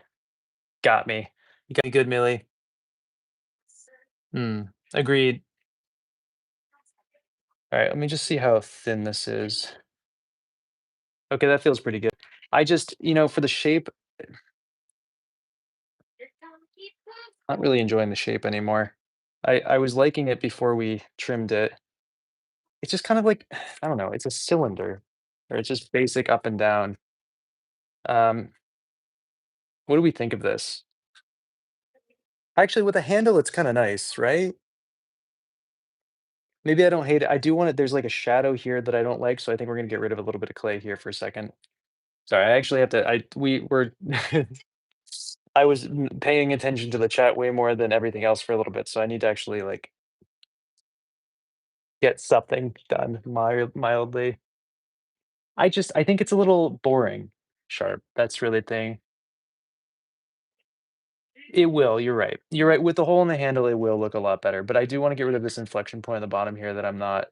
got me. You got me good, Millie. Mm, agreed. All right, let me just see how thin this is. Okay, that feels pretty good. I just, for the shape, not really enjoying the shape anymore. I was liking it before we trimmed it. It's just kind of like, I don't know, it's a cylinder, or it's just basic up and down. Um, what do we think of this? Actually, with a handle, it's kind of nice, right? Maybe I don't hate it. I do want it. There's like a shadow here that I don't like, so I think we're gonna get rid of a little bit of clay here for a second. Sorry, I actually have to. I we were. I was paying attention to the chat way more than everything else for a little bit, so I need to actually like get something done mildly. I think it's a little boring. Sharp. That's really the thing. It will. You're right. You're right. With the hole in the handle, it will look a lot better. But I do want to get rid of this inflection point at the bottom here that I'm not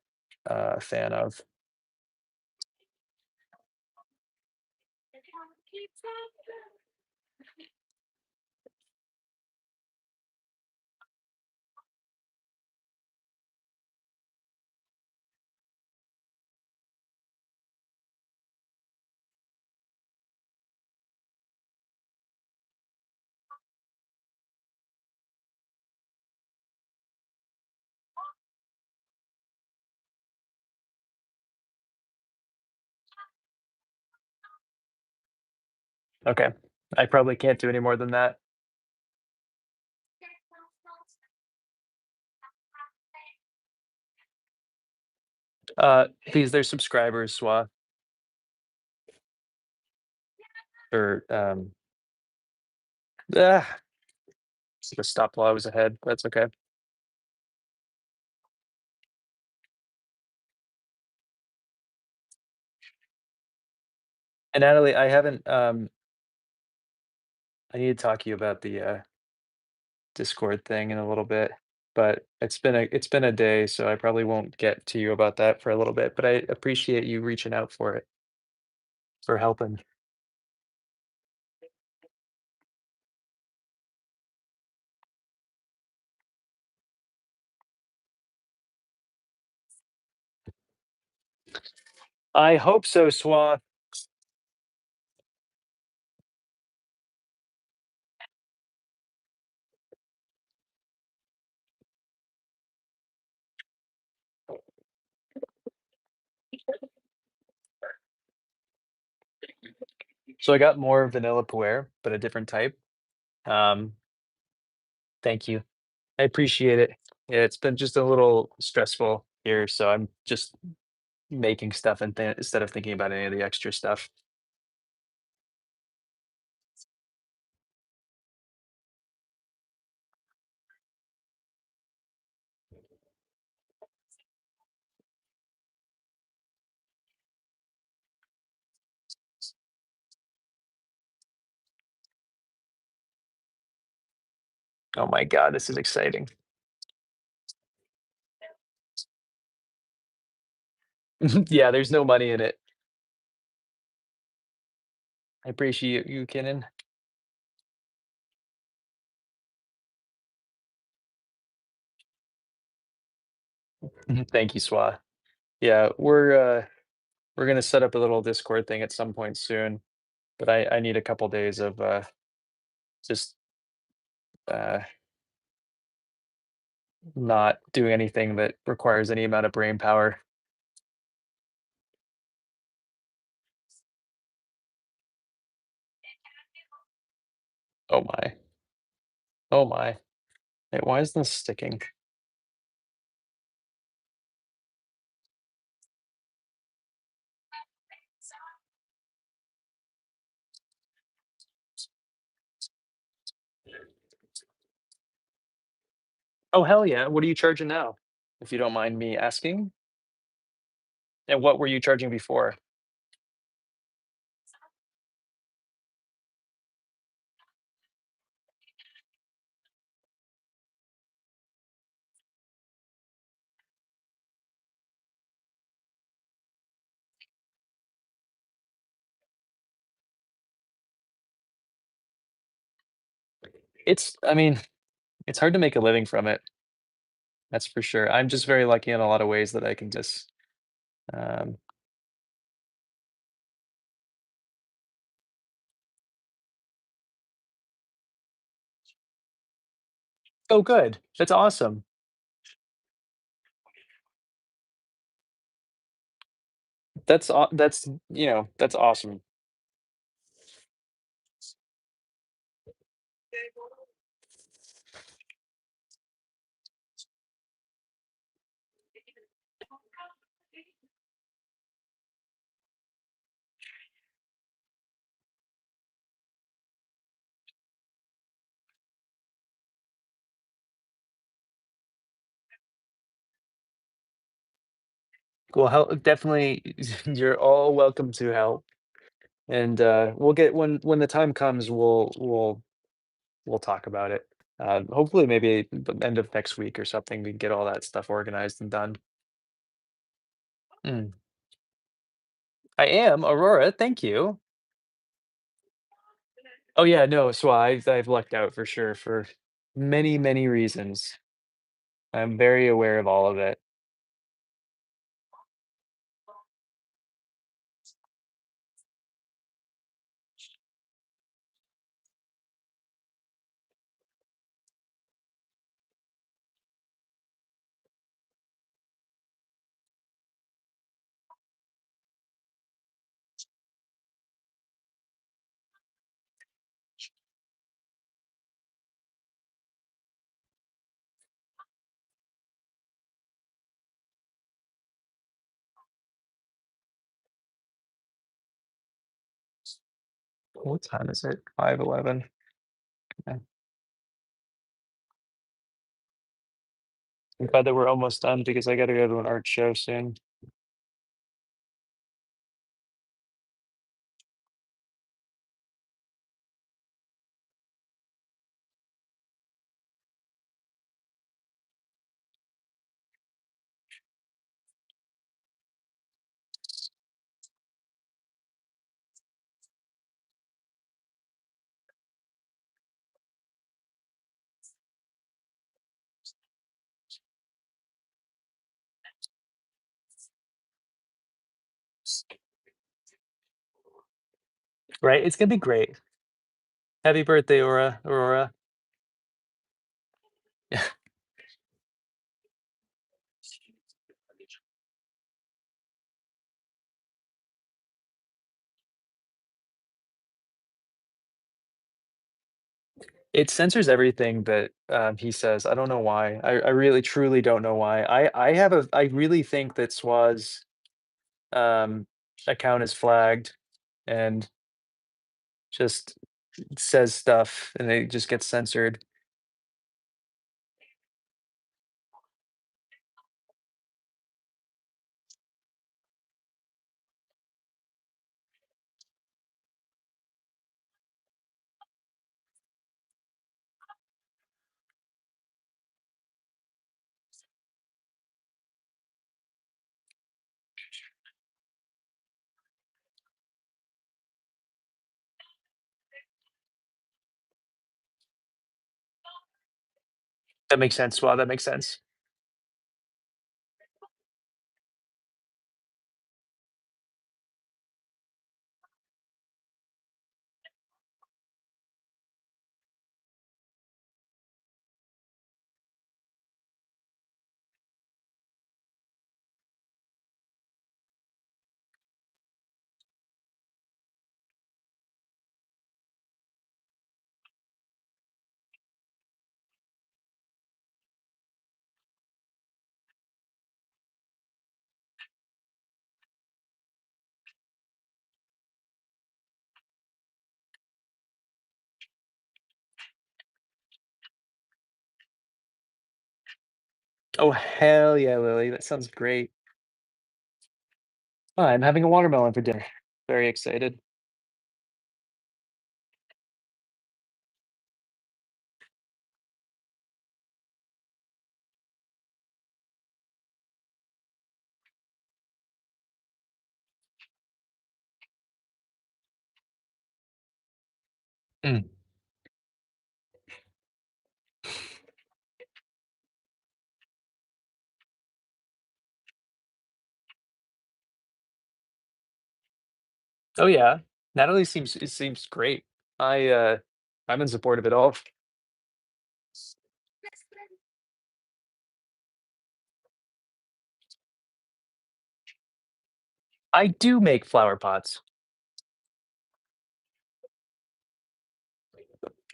a fan of. Okay. I probably can't do any more than that. Because they're subscribers, Swa, or ah, should have stopped while I was ahead. That's okay. And Natalie, I haven't. I need to talk to you about the Discord thing in a little bit, but it's been a day, so I probably won't get to you about that for a little bit. But I appreciate you reaching out for it, for helping. I hope so, Swa. So I got more vanilla puer, but a different type. Um, Thank you. I appreciate it. Yeah, it's been just a little stressful here, so I'm just making stuff and instead of thinking about any of the extra stuff. Oh my god, this is exciting. Yeah, there's no money in it. I appreciate you, Kinnan. Thank you, Swa. Yeah, we're gonna set up a little Discord thing at some point soon, but I need a couple days of just uh not doing anything that requires any amount of brain power. Oh my. Oh my. Wait, why is this sticking? Oh hell yeah. What are you charging now? If you don't mind me asking? And what were you charging before? I mean, it's hard to make a living from it. That's for sure. I'm just very lucky in a lot of ways that I can just um oh good. That's awesome. That's that's awesome. Well, definitely you're all welcome to help. And we'll get when the time comes, we'll talk about it. Hopefully maybe the end of next week or something, we can get all that stuff organized and done. Mm. I am, Aurora, thank you. Oh yeah, no, so I've lucked out for sure for many, many reasons. I'm very aware of all of it. What time is it? 5:11. Okay. I'm glad that we're almost done because I gotta go to an art show soon. Right? It's gonna be great. Happy birthday, Aurora. It censors everything that, he says. I don't know why. I really truly don't know why. I really think that Swa's, um, account is flagged and just says stuff, and it just gets censored. That makes sense, Swa, that makes sense. Oh, hell yeah, Lily, that sounds great. I'm having a watermelon for dinner. Very excited. Mm. Oh, yeah. Natalie seems great. I'm in support of it all. I do make flower pots,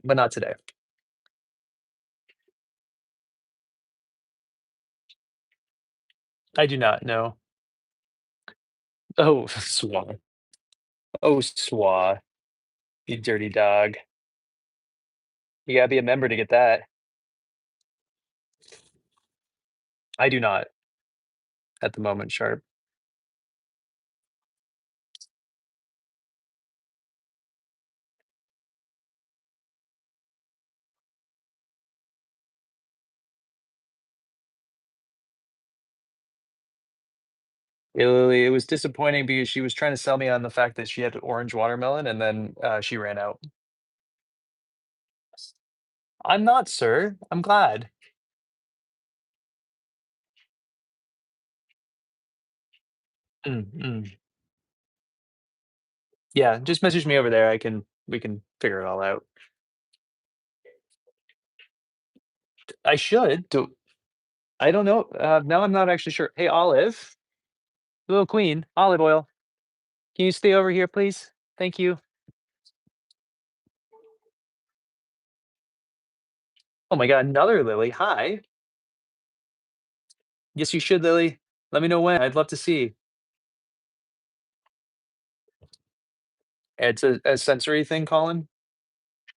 but not today. I do not, no. Oh, Swa. Oh, Swa, you dirty dog. You gotta be a member to get that. I do not at the moment, Sharp. It was disappointing because she was trying to sell me on the fact that she had orange watermelon, and then, she ran out. I'm not, sir. I'm glad. Mm, mm. Yeah, just message me over there. We can figure it all out. I should. I don't know. Now I'm not actually sure. Hey, Olive, little queen, olive oil. Can you stay over here, please? Thank you. Oh my God, another Lily. Hi. Yes, you should, Lily. Let me know when. I'd love to see. It's a sensory thing, Colin?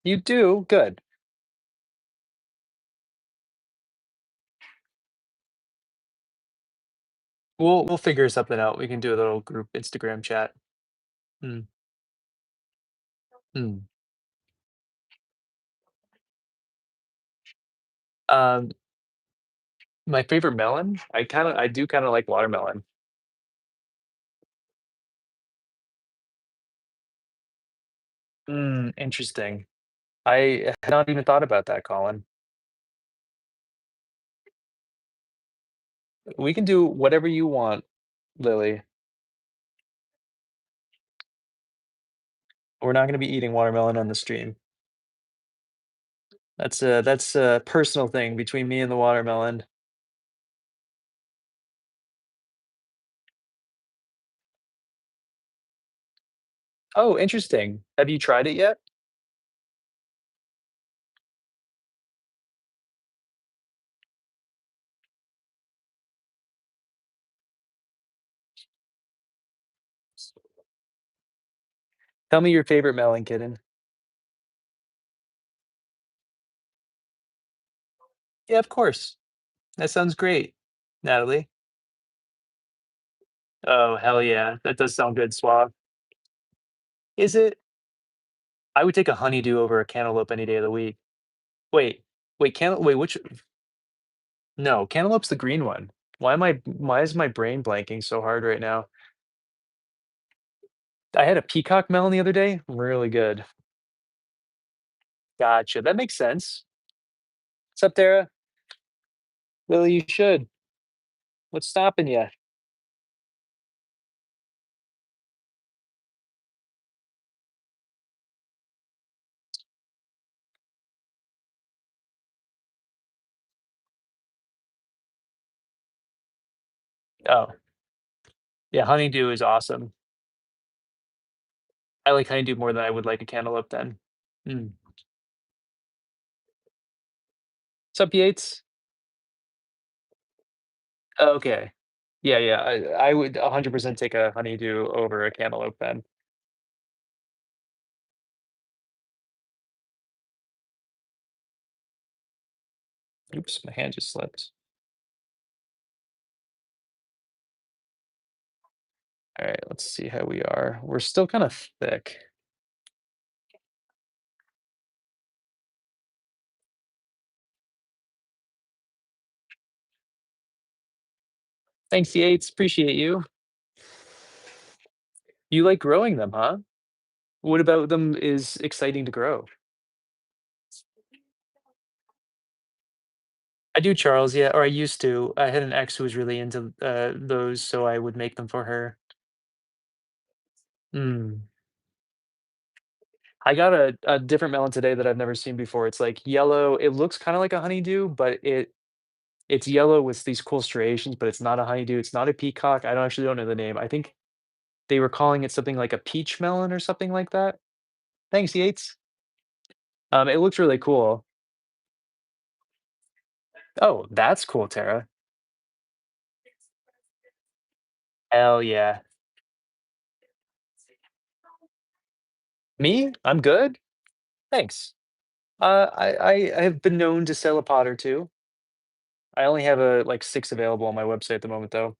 You do? Good. We'll figure something out. We can do a little group Instagram chat. Mm, mm. Um, my favorite melon? I do kinda like watermelon. Interesting. I had not even thought about that, Colin. We can do whatever you want, Lily. We're not gonna be eating watermelon on the stream. That's a personal thing between me and the watermelon. Oh, interesting. Have you tried it yet? Tell me your favorite melon, kitten. Yeah, of course. That sounds great, Natalie. Oh, hell yeah. That does sound good, Suave. Is it? I would take a honeydew over a cantaloupe any day of the week. Wait, wait, which no, cantaloupe's the green one. Why is my brain blanking so hard right now? I had a peacock melon the other day, really good. Gotcha, that makes sense. What's up, Tara? Lily, you should. What's stopping you? Oh, yeah, honeydew is awesome. I like honeydew more than I would like a cantaloupe then. Mm. What's up, Yates? Okay. Yeah, yeah, I would 100% take a honeydew over a cantaloupe then. Oops, my hand just slipped. Alright, let's see how we are. We're still kinda thick. Thanks, Yates, appreciate you. You like growing them, huh? What about them is exciting to grow? I do Charles, yeah, or I used to. I had an ex who was really into, those, so I would make them for her. Mm. I got a different melon today that I've never seen before. It's, like, yellow. It looks kinda like a honeydew, but it's yellow with these cool striations, but it's not a honeydew, it's not a peacock. I don't know the name. I think they were calling it something like a peach melon or something like that. Thanks, Yates. It looks really cool. Oh, that's cool, Tara. Hell yeah. Me? I'm good? Thanks. I have been known to sell a pot or 2. I only have, like, 6 available on my website at the moment, though.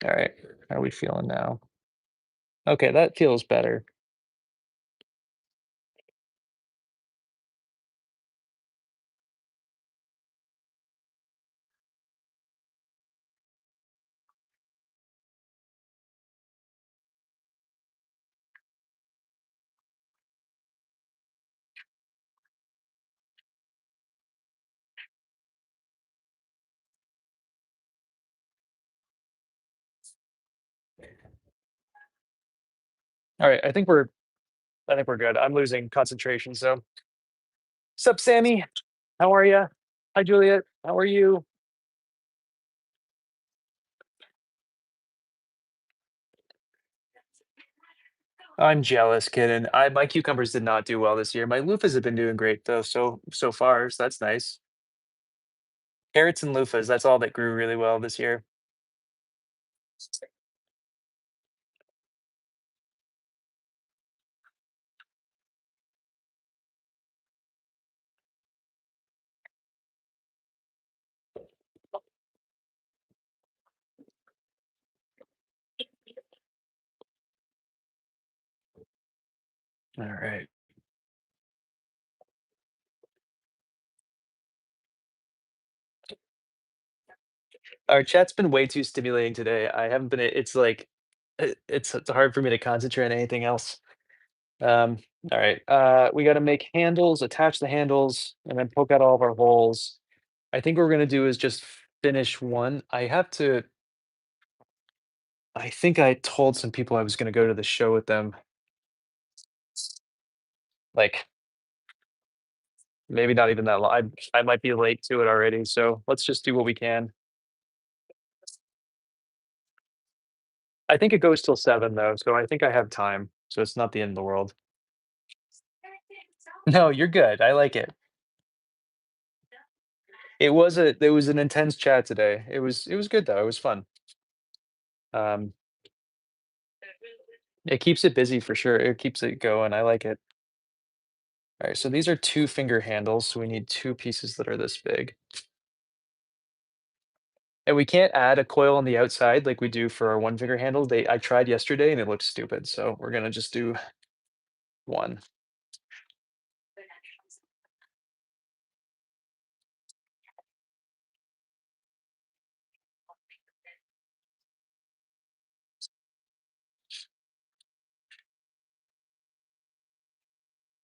Alright. How are we feeling now? Okay, that feels better. Alright, I think we're good. I'm losing concentration, so sup, Sammy? How are you? Hi, Juliet. How are you? I'm jealous, kidding. My cucumbers did not do well this year. My loofahs have been doing great though, so far, so that's nice. Carrots and loofahs, that's all that grew really well this year. All right. Our chat's been way too stimulating today. I haven't been. It's like it's hard for me to concentrate on anything else. Um, all right. We got to make handles, attach the handles, and then poke out all of our holes. I think what we're gonna do is just finish one. I have to. I think I told some people I was gonna go to the show with them. Like maybe not even that long. I might be late to it already. So let's just do what we can. I think it goes till 7 though, so I think I have time. So it's not the end of the world. No, you're good. I like it. It was an intense chat today. It was good though. It was fun. Um, it keeps it busy for sure. It keeps it going. I like it. All right, so these are two finger handles, so we need two pieces that are this big. And we can't add a coil on the outside like we do for our one finger handle. I tried yesterday and it looked stupid, so we're gonna just do one.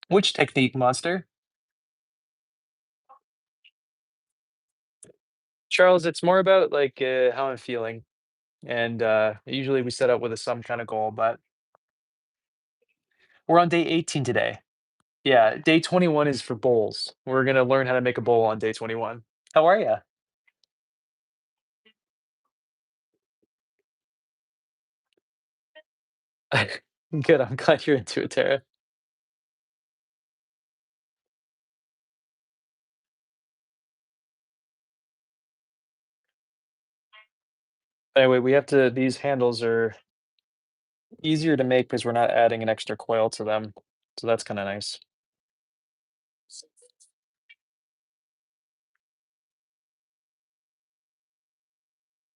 Which technique, monster? Charles, it's more about like how I'm feeling. And usually we set out with some kind of goal, but we're on day 18 today. Yeah, day 21 is for bowls. We're gonna learn how to make a bowl on day 21. How are you? Good. I'm glad you're into it, Tara. Anyway, we have to. These handles are easier to make because we're not adding an extra coil to them, so that's kind of nice.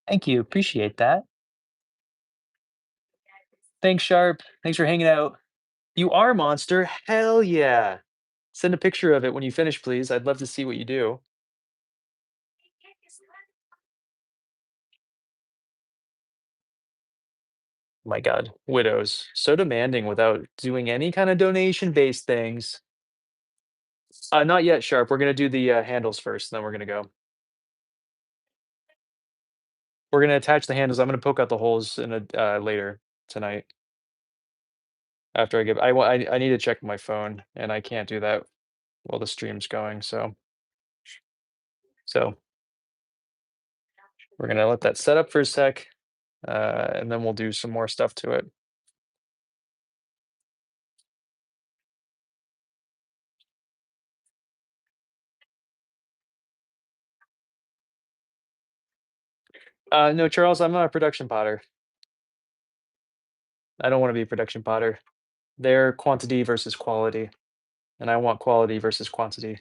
Thank you. Appreciate that. Thanks, Sharp. Thanks for hanging out. You are a monster. Hell yeah. Send a picture of it when you finish, please. I'd love to see what you do. My God, widows so demanding without doing any kind of donation-based things. Not yet, Sharp. We're gonna do the handles first, then we're gonna go. We're gonna attach the handles. I'm gonna poke out the holes in a later tonight after I get. I need to check my phone, and I can't do that while the stream's going. So we're gonna let that set up for a sec, and then we'll do some more stuff to it. No, Charles, I'm not a production potter. I don't want to be a production potter. They're quantity versus quality, and I want quality versus quantity.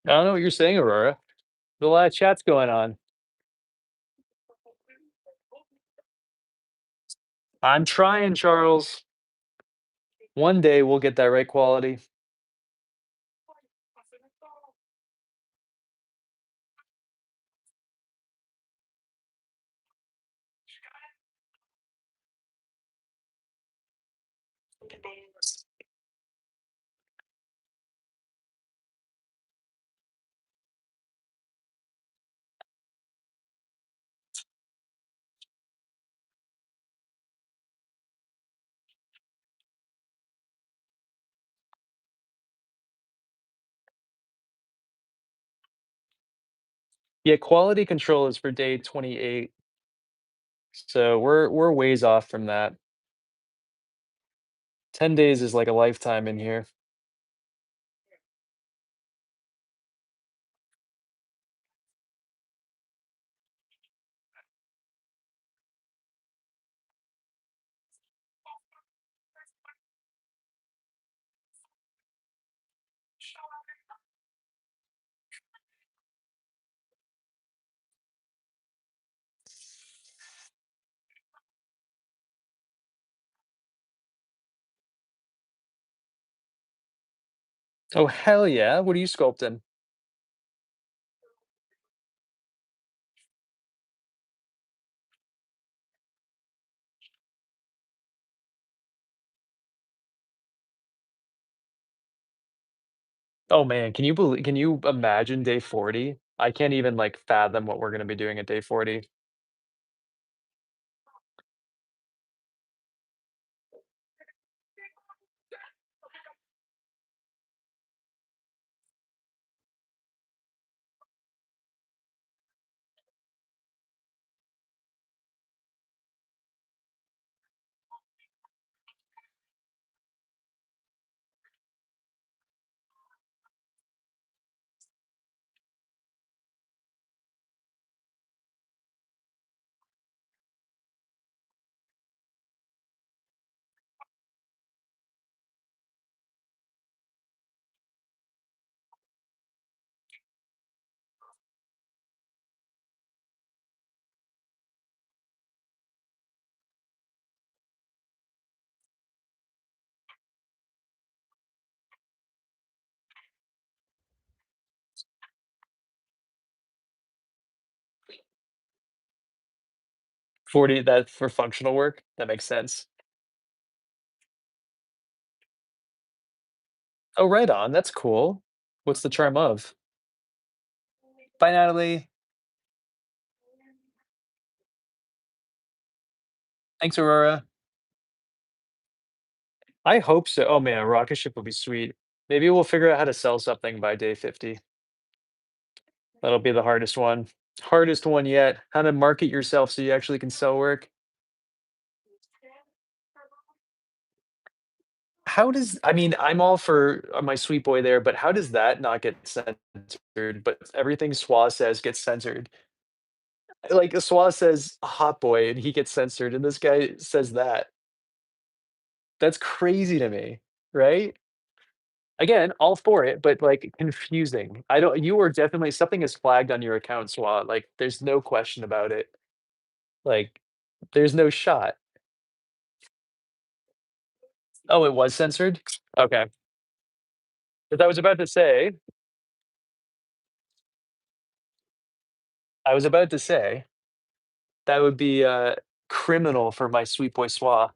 I don't know what you're saying, Aurora. There's a lot of chats going on. I'm trying, Charles. One day we'll get that right quality. Yeah, quality control is for day 28, so we're ways off from that. 10 days is like a lifetime in here. Oh, hell yeah. What are you sculpting? Oh, man, can you imagine day 40? I can't even, like, fathom what we're gonna be doing at day 40. 40, that for functional work? That makes sense. Oh, right on, that's cool. What's the charm of? Bye, Natalie. Thanks, Aurora. I hope so. Oh, man, a rocket ship would be sweet. Maybe we'll figure out how to sell something by day 50. That'll be the hardest one. Hardest one yet. How to market yourself so you actually can sell work. How does I mean, I'm all for, my sweet boy there, but how does that not get censored, but everything Swa says gets censored? Like, Swa says "hot boy" and he gets censored, and this guy says that. That's crazy to me, right? Again, all for it, but, like, confusing. I don't you are definitely something is flagged on your account, Swa, like, there's no question about it. Like, there's no shot. Oh, it was censored? Okay. 'Cause I was about to say, that would be, criminal for my sweet boy Swa.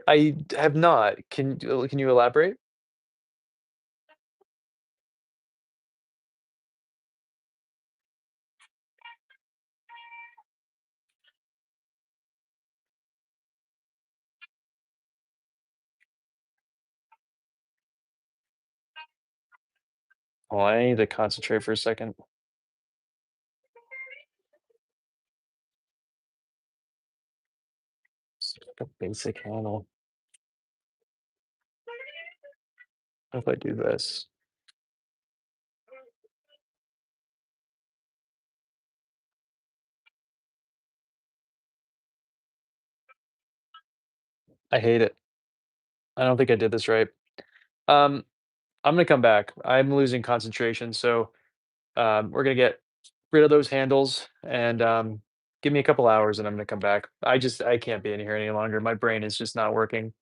I have not. Can you elaborate? Oh, I need to concentrate for a second. It's like a basic handle. What if I do this? I hate it. I don't think I did this right. Um, I'm gonna come back. I'm losing concentration, so we're gonna get rid of those handles and give me a couple hours, and I'm gonna come back. I can't be in here any longer. My brain is just not working.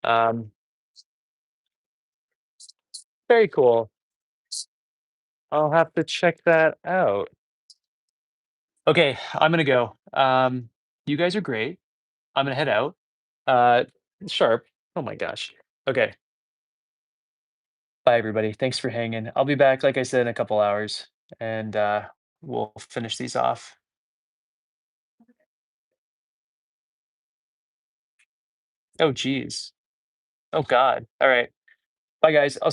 Um, Very cool. I'll have to check that out. Okay, I'm gonna go. You guys are great. I'm gonna head out. Uh, Sharp. Oh my gosh. Okay. Bye, everybody. Thanks for hanging. I'll be back, like I said, in a couple hours, and we'll finish these off. Oh, geez. Oh, God. All right. Bye, guys. I'll